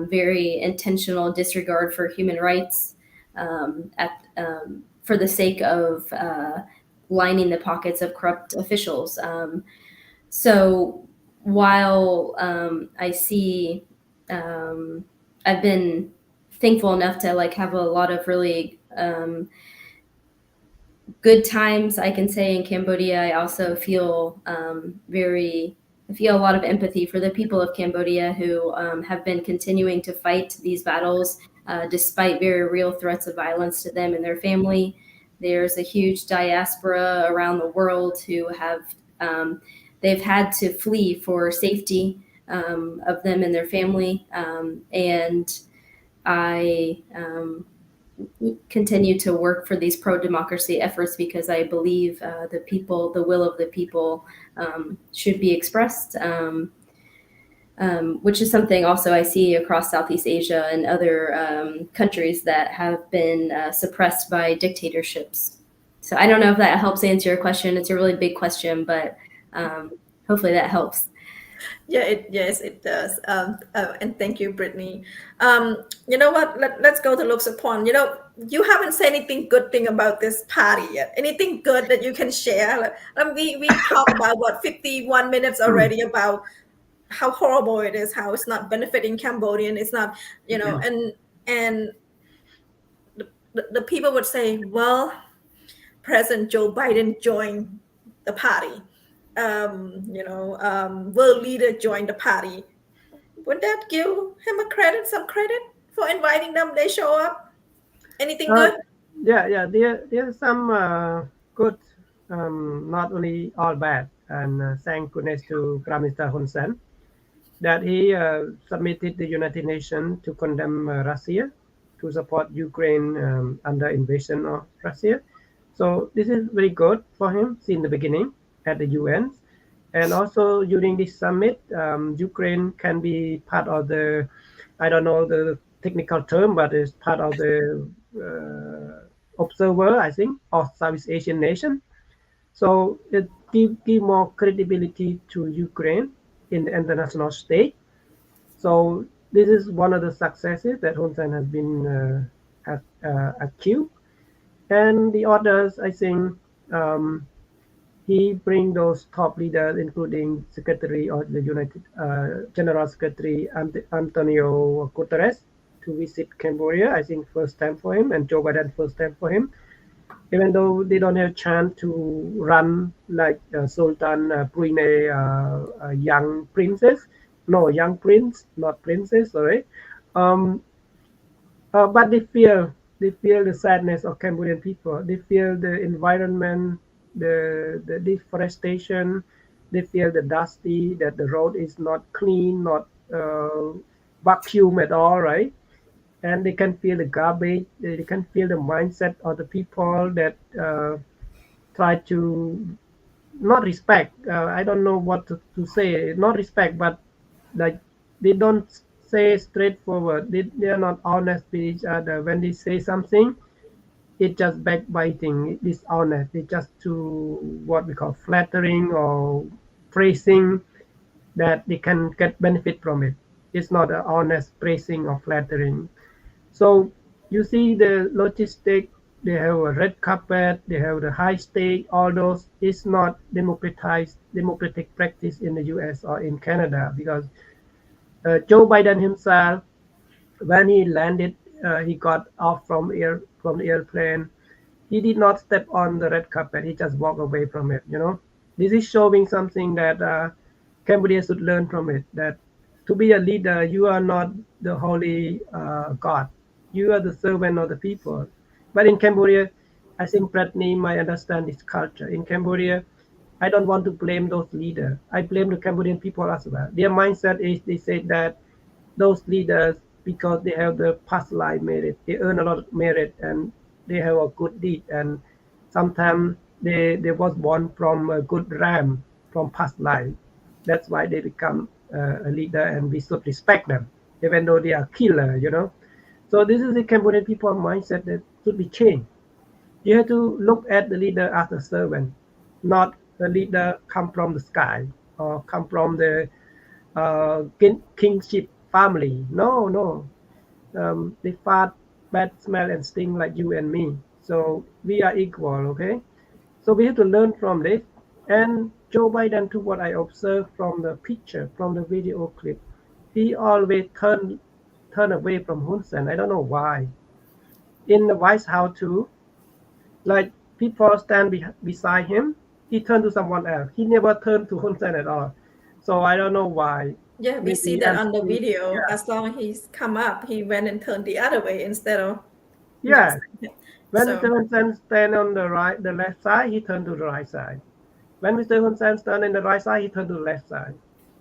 very intentional disregard for human rights for the sake of lining the pockets of corrupt officials. So while I see, I've been thankful enough to have a lot of really good times, I can say, in Cambodia, I also feel I feel a lot of empathy for the people of Cambodia who have been continuing to fight these battles despite very real threats of violence to them and their family. There's a huge diaspora around the world who have they've had to flee for safety of them and their family, and I continue to work for these pro-democracy efforts, because I believe the will of the people should be expressed, which is something also I see across Southeast Asia and other countries that have been suppressed by dictatorships. So I don't know if that helps answer your question. It's a really big question, but hopefully that helps. Yes, it does. And thank you, Brittany. You know what? Let's go to Sophoan. You know, you haven't said anything good thing about this party yet. Anything good that you can share? We talked about what 51 minutes already about how horrible it is, how it's not benefiting Cambodian. It's not, you know, and the people would say, well, President Joe Biden joined the party. World leader joined the party. Would that give him some credit for inviting them? They show up. Anything good? Yeah. There's some good, not only all bad. And thank goodness to Prime Minister Hun Sen that he submitted the United Nations to condemn Russia to support Ukraine under invasion of Russia. So this is very good for him since the beginning at the UN. And also during this summit, Ukraine can be part of the, I don't know the technical term, but it's part of the observer, I think, of Southeast Asian nation. So it give more credibility to Ukraine in the international stage. So this is one of the successes that Hun Sen has been achieved. And the others, I think, he bring those top leaders, including Secretary of the United General Secretary Antonio Guterres, to visit Cambodia. I think first time for him, and Joe Biden first time for him. Even though they don't have chance to run like Sultan Brunei, young princess, no young prince, not princess, sorry. But they feel the sadness of Cambodian people. They feel the environment, the deforestation. They feel the dusty, that the road is not clean, not vacuum at all, right? And they can feel the garbage. They can feel the mindset of the people that try to not respect. I don't know what to say. Not respect, but like they don't say straightforward. They are not honest with each other. When they say something, it's just backbiting, dishonest. It's just to what we call flattering or praising that they can get benefit from it. It's not an honest praising or flattering. So you see the logistic, they have a red carpet, they have the high stake, all those is not democratic practice in the US or in Canada, because Joe Biden himself, when he landed, he got off from the airplane. He did not step on the red carpet. He just walked away from it. You know, this is showing something that Cambodia should learn from it. That to be a leader, you are not the holy God. You are the servant of the people. But in Cambodia, I think Brittany might understand this culture. In Cambodia, I don't want to blame those leaders. I blame the Cambodian people as well. Their mindset is they say that those leaders, because they have the past life merit, they earn a lot of merit and they have a good deed. And sometimes they was born from a good ram from past life. That's why they become a leader, and we should respect them, even though they are killer, you know. So this is the Cambodian people mindset that should be changed. You have to look at the leader as a servant, not the leader come from the sky or come from the kingship family. No. They fart, bad smell, and sting like you and me. So we are equal, okay? So we have to learn from this. And Joe Biden, to what I observed from the picture, from the video clip, he always turn away from Hun Sen. I don't know why. In the White House too, like people stand beside him, he turned to someone else. He never turned to Hun Sen at all. So I don't know why. Yeah, we see that on the video. Yeah. As long as he's come up, he went and turned the other way instead of. Yeah. When Mr. Hun Sen stand on the left side, he turned to the right side. When Mr. Hun Sen stand on the right side, he turned to the left side.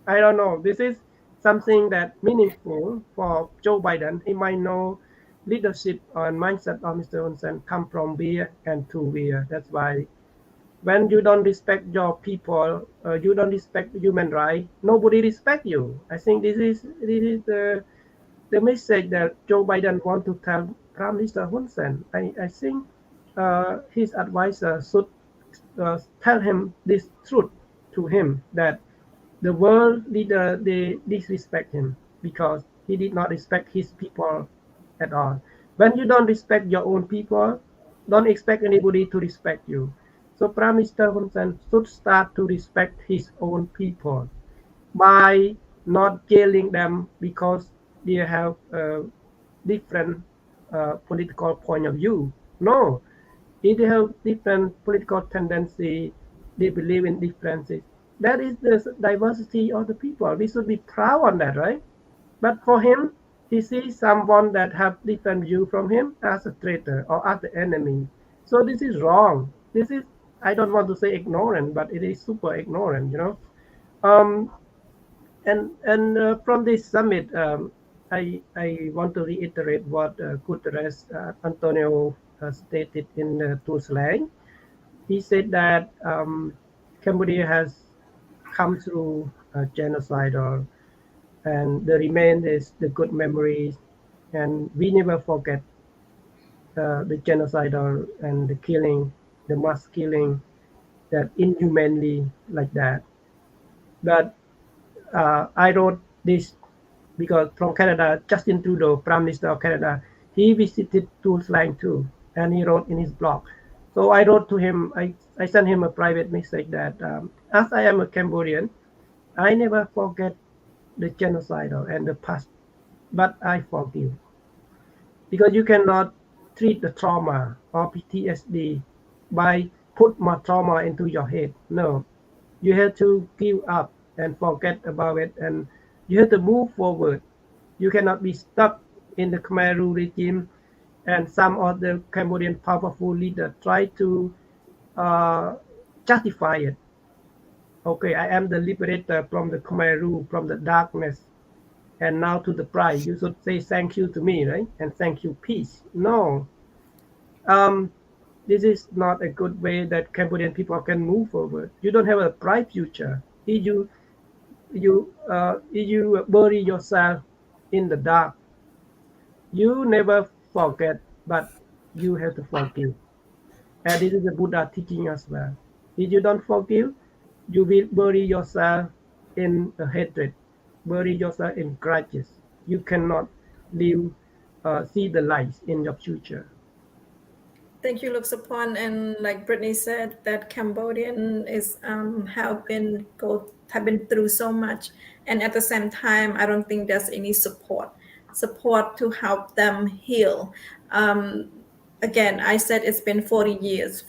I don't know. This is something that meaningful for Joe Biden. He might know leadership and mindset of Mr. Hun Sen come from where and to where. That's why when you don't respect your people, you don't respect human rights, nobody respect you. I think this is the message that Joe Biden want to tell Prime Minister Hun Sen. I think his advisor should tell him this truth to him that the world leader they disrespect him because he did not respect his people at all. When you don't respect your own people, don't expect anybody to respect you. So Prime Minister Hun Sen should start to respect his own people by not jailing them because they have different political point of view. No, if they have different political tendency, they believe in differences. That is the diversity of the people. We should be proud on that, right? But for him, he sees someone that have different view from him as a traitor or as the enemy. So this is wrong. This is, I don't want to say ignorant, but it is super ignorant, you know. Um, and from this summit, I want to reiterate what Guterres Antonio stated in Tuesday. He said that Cambodia has come through genocide, and the remain is the good memories, and we never forget the genocidal and the killing, the mass killing, that inhumanly like that. But I wrote this because from Canada, Justin Trudeau, Prime Minister of Canada, he visited Tuol Sleng too, and he wrote in his blog. So I wrote to him, I sent him a private message that as I am a Cambodian, I never forget the genocide and the past, but I forgive. Because you cannot treat the trauma or PTSD by put more trauma into your head. No, you have to give up and forget about it, and you have to move forward. You cannot be stuck in the Khmer rule regime, and some of the Cambodian powerful leaders try to uh, justify it. Okay, I am the liberator from the Khmer rule, from the darkness, and now to the pride. You should say thank you to me, right? And thank you, peace. No, um, this is not a good way that Cambodian people can move forward. You don't have a bright future if you bury yourself in the dark. You never forget, but you have to forgive. And this is the Buddha teaching as well. If you don't forgive, you will bury yourself in a hatred, bury yourself in grudges. You cannot live, see the light in your future. Thank you, Sophoan. And like Brittany said, that Cambodian is have been through so much, and at the same time, I don't think there's any support to help them heal. Again, I said it's been 40 years,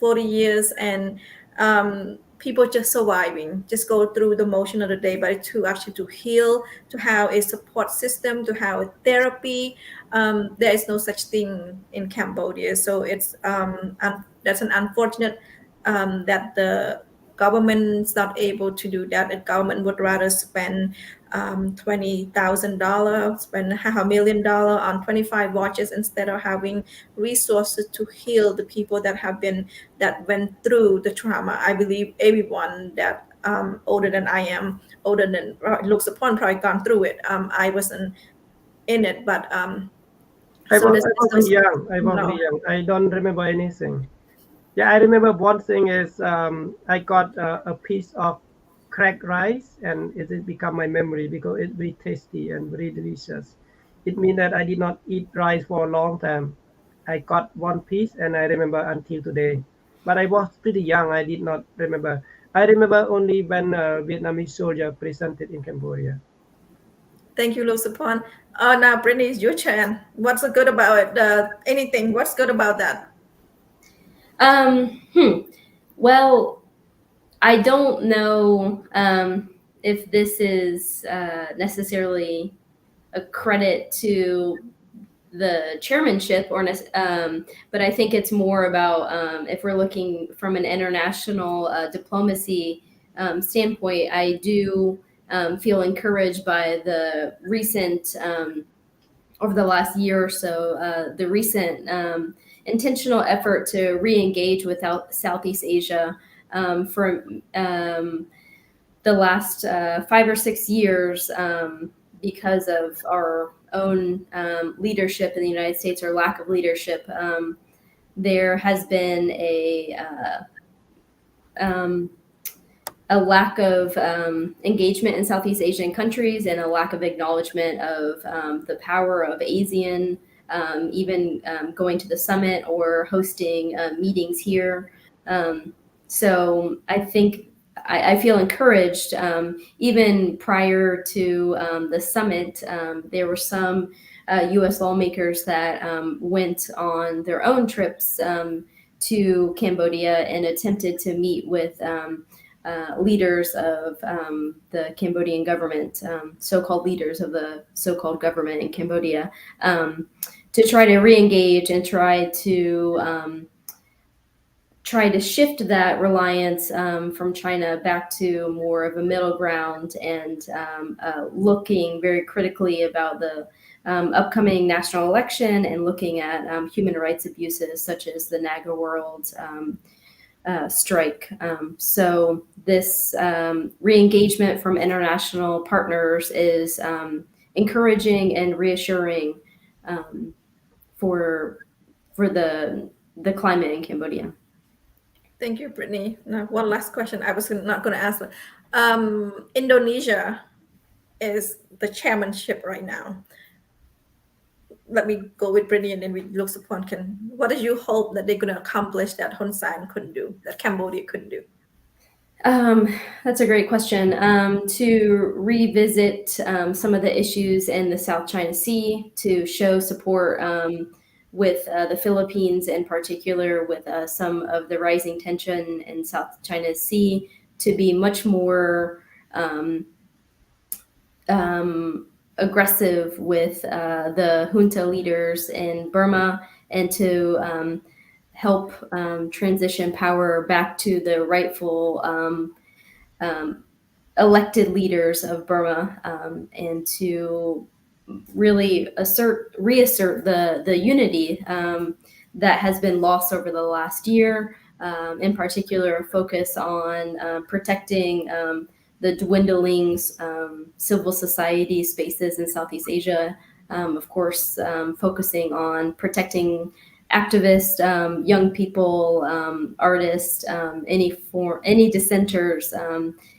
and people just surviving, just go through the motion of the day, but to actually to heal, to have a support system, to have therapy, there is no such thing in Cambodia. So it's that's an unfortunate that the government's not able to do that. The government would rather spend $20,000, spend $500,000 on 25 watches instead of having resources to heal the people that went through the trauma. I believe everyone that older than I am, older than looks upon, probably gone through it. I wasn't in it, but I so was, this I was very young. I was very young. I don't remember anything. Yeah, I remember one thing is I got a piece of cracked rice, and it has become my memory because it's very tasty and very delicious. It means that I did not eat rice for a long time. I got one piece, and I remember until today. But I was pretty young. I did not remember. I remember only when Vietnamese soldier presented in Cambodia. Thank you, Sophoan. Now, Brittany, it's your turn. What's so good about it? Anything? What's good about that? Well, I don't know if this is necessarily a credit to the chairmanship but I think it's more about if we're looking from an international diplomacy standpoint. I do feel encouraged by the recent over the last year or so, the recent intentional effort to re-engage with Southeast Asia for the last 5 or 6 years, because of our own leadership in the United States, or lack of leadership. There has been a lack of engagement in Southeast Asian countries, and a lack of acknowledgement of the power of ASEAN, even going to the summit or hosting meetings here. So I think I feel encouraged. Even prior to the summit, there were some U.S. lawmakers that went on their own trips to Cambodia and attempted to meet with leaders of the Cambodian government, so-called leaders of the so-called government in Cambodia, to try to re-engage and try to shift that reliance from China back to more of a middle ground, and looking very critically about the upcoming national election, and looking at human rights abuses such as the Naga World strike. So this re-engagement from international partners is encouraging and reassuring for the climate in Cambodia. Thank you, Brittany. Now, one last question. I was not going to ask. Indonesia is the chairmanship right now. Let me go with Brittany, and then we look upon what do you hope that they're going to accomplish that Hun Sen couldn't do, that Cambodia couldn't do? That's a great question. To revisit some of the issues in the South China Sea, to show support with the Philippines in particular, with some of the rising tension in South China Sea, to be much more aggressive with the junta leaders in Burma, and to help transition power back to the rightful elected leaders of Burma, and to really reassert the unity that has been lost over the last year. In particular, focus on protecting the dwindling civil society spaces in Southeast Asia. Of course, focusing on protecting activists, young people, artists, any dissenters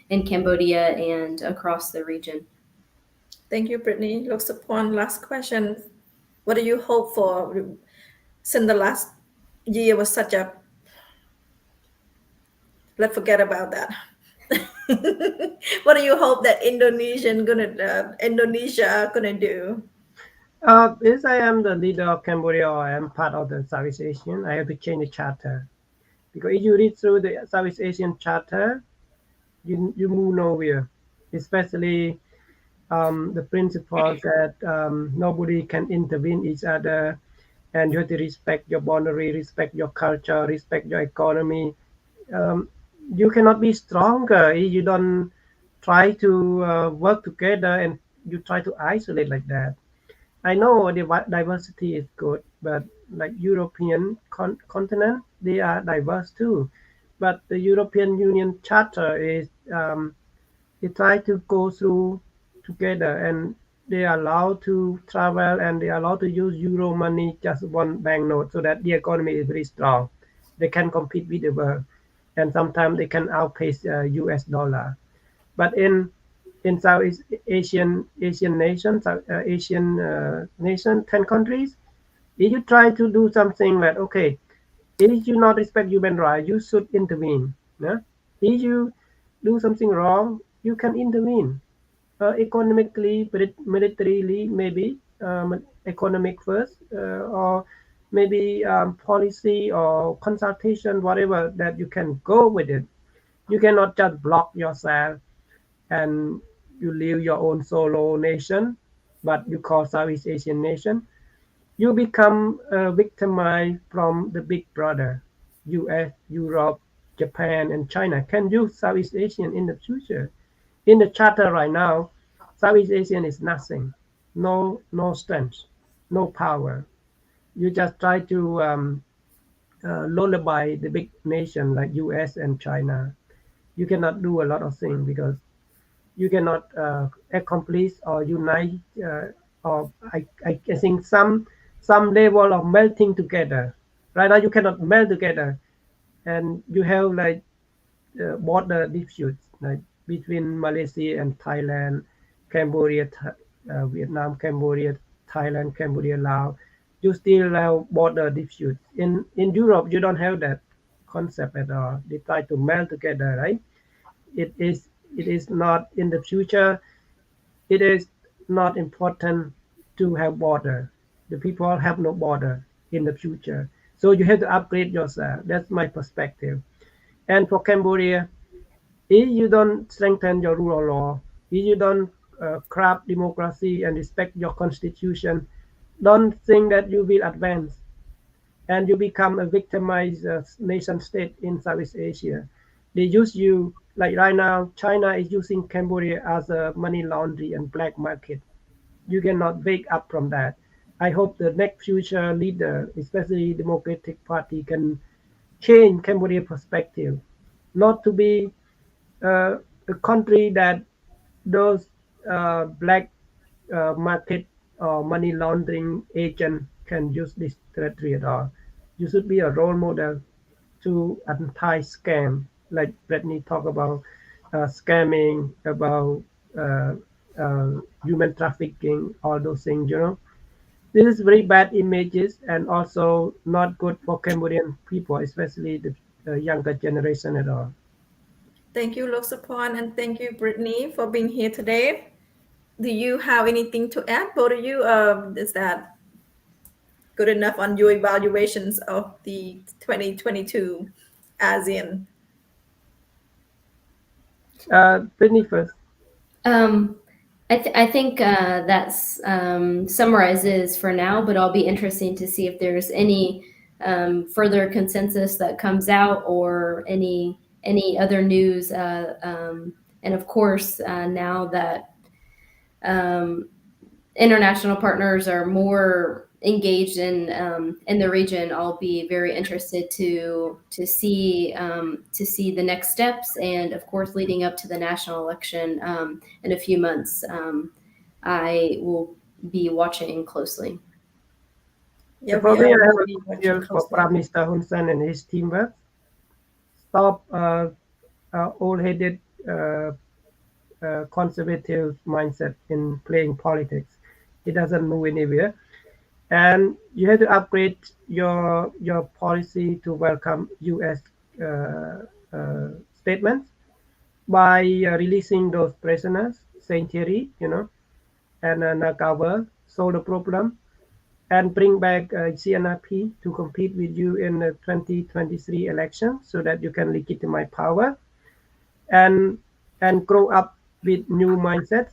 in Cambodia and across the region. Thank you, Brittany. Looks upon last question. What do you hope for? Since the last year was such a, let's forget about that. What do you hope that Indonesia gonna do? If I am the leader of Cambodia, or I am part of the Southeast Asian, I have to change the charter. Because if you read through the Southeast Asian charter, you move nowhere. Especially the principles that nobody can intervene each other, and you have to respect your boundary, respect your culture, respect your economy. You cannot be stronger if you don't try to work together, and you try to isolate like that. I know the diversity is good, but like European continent, they are diverse too. But the European Union Charter is they try to go through together, and they are allowed to travel, and they are allowed to use euro money, just one banknote, so that the economy is very strong. They can compete with the world, and sometimes they can outpace US dollar. But in Southeast Asian nations, 10 countries, if you try to do something like, okay, if you not respect human rights, you should intervene. Yeah? If you do something wrong, you can intervene. Economically, militarily, maybe economic first, or maybe policy or consultation, whatever, that you can go with it. You cannot just block yourself and you live your own solo nation, but you call Southeast Asian nation. You become victimized from the big brother. US, Europe, Japan, and China can use Southeast Asian in the future. In the charter right now, Southeast Asian is nothing, no strength. no power. You just try to lullaby the big nation like US and China. You cannot do a lot of things because you cannot accomplish or unite or I think some level of melting together. Right now you cannot melt together, and you have like border disputes like between Malaysia and Thailand, Cambodia, Vietnam, Cambodia, Thailand, Cambodia, Laos. You still have border disputes. In Europe, you don't have that concept at all. They try to meld together, right? It is not in the future. It is not important to have border. The people have no border in the future. So you have to upgrade yourself. That's my perspective. And for Cambodia, if you don't strengthen your rule of law, if you don't craft democracy and respect your constitution, don't think that you will advance and you become a victimized nation state in Southeast Asia. They use you, like right now, China is using Cambodia as a money laundry and black market. You cannot wake up from that. I hope the next future leader, especially Democratic Party, can change Cambodia perspective, not to be a country that those black market or money laundering agent can use this territory at all. You should be a role model to anti-scam, like Brittany talk about scamming, about uh, human trafficking, all those things. This is very bad images and also not good for Cambodian people, especially the younger generation at all. Thank you, Sophoan, and thank you, Brittany, for being here today. Do you have anything to add, both of you? Is that good enough on your evaluations of the 2022 ASEAN? Brittany first. I think that's summarizes for now, but I'll be interesting to see if there's any further consensus that comes out or any other news. And of course, now that international partners are more engaged in the region, I'll be very interested to see the next steps, and of course, leading up to the national election in a few months, I will be watching closely. Yeah, For we me, I are have really a watching appeal for closely. Prime Minister Hun Sen and his teamwork. Stop old-headed conservative mindset in playing politics. It doesn't move anywhere. And you have to upgrade your policy to welcome U.S. Statements by releasing those prisoners, Seng, and Nagawa, solve the problem, and bring back CNRP to compete with you in the 2023 election so that you can legitimize power and grow up with new mindsets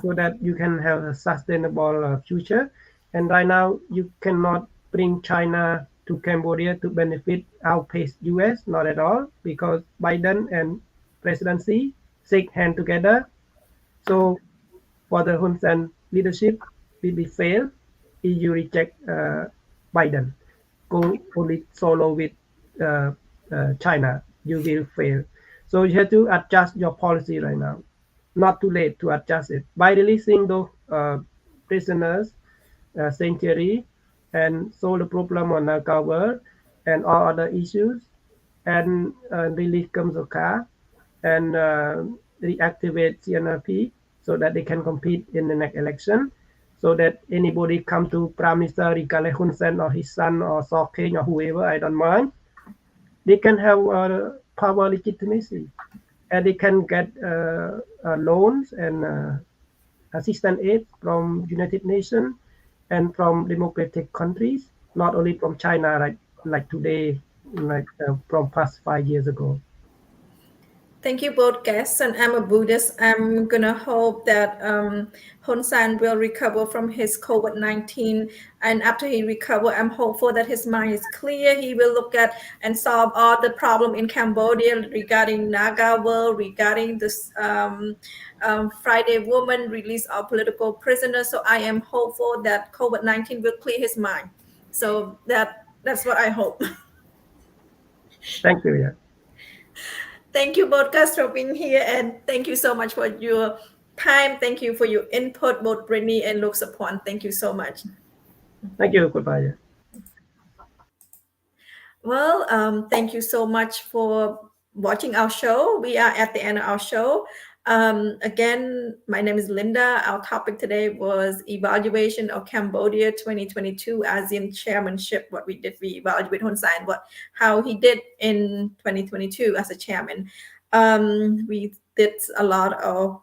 so that you can have a sustainable future. And right now, you cannot bring China to Cambodia to benefit outpace US, not at all, because Biden and presidency shake hand together. So for the Hun Sen leadership, will be fail if you reject Biden. Go only solo with China, you will fail. So you have to adjust your policy right now. Not too late to adjust it by releasing those prisoners, sanctuary, and solve the problem on Nagawa and all other issues, and release Kamsoka and reactivate CNRP so that they can compete in the next election. So that anybody come to Prime Minister Rikale Hun Sen or his son or Sophoan or whoever, I don't mind, they can have power legitimacy and they can get loans and assistance aid from United Nations and from democratic countries, not only from China like today, like from past 5 years ago. Thank you both guests, and I'm a Buddhist. I'm gonna hope that Hun San will recover from his COVID-19, and after he recover, I'm hopeful that his mind is clear. He will look at and solve all the problem in Cambodia regarding Naga world, regarding this Friday woman release of political prisoners. So I am hopeful that COVID-19 will clear his mind. So that's what I hope. Thank you. Yeah. Thank you both guys for being here, and thank you so much for your time. Thank you for your input, both Brittany and Sophoan. Thank you so much. Thank you. Goodbye. Yeah. Well, thank you so much for watching our show. We are at the end of our show. Again, my name is Linda. Our topic today was evaluation of Cambodia 2022 ASEAN chairmanship. What we did, we evaluate Hun Sen, how he did in 2022 as a chairman. We did a lot of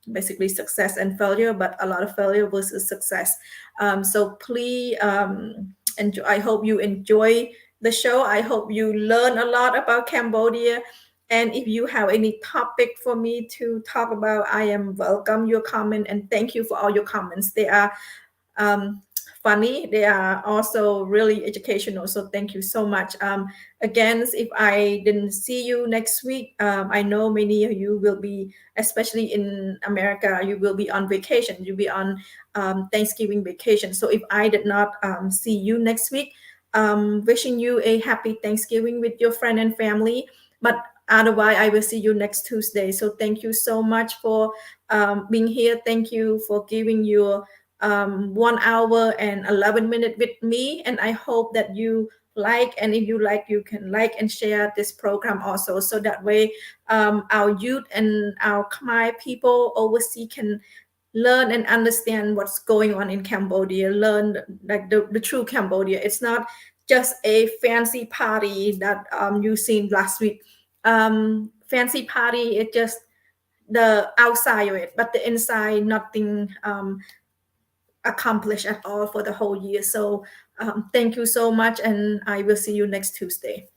basically success and failure, but a lot of failure versus success. So please, and I hope you enjoy the show. I hope you learn a lot about Cambodia. And if you have any topic for me to talk about, I am welcome your comment, and thank you for all your comments. They are funny. They are also really educational. So thank you so much. Again, if I didn't see you next week, I know many of you will be, especially in America, you will be on vacation. You'll be on Thanksgiving vacation. So if I did not see you next week, wishing you a happy Thanksgiving with your friend and family. But otherwise, I will see you next Tuesday. So thank you so much for being here. Thank you for giving your 1 hour and 11 minutes with me. And I hope that you like, and if you like, you can like and share this program also. So that way our youth and our Khmer people overseas can learn and understand what's going on in Cambodia, learn like the true Cambodia. It's not just a fancy party that you seen last week. Fancy party, it's just the outside of it, but the inside, nothing accomplished at all for the whole year. So thank you so much, and I will see you next Tuesday.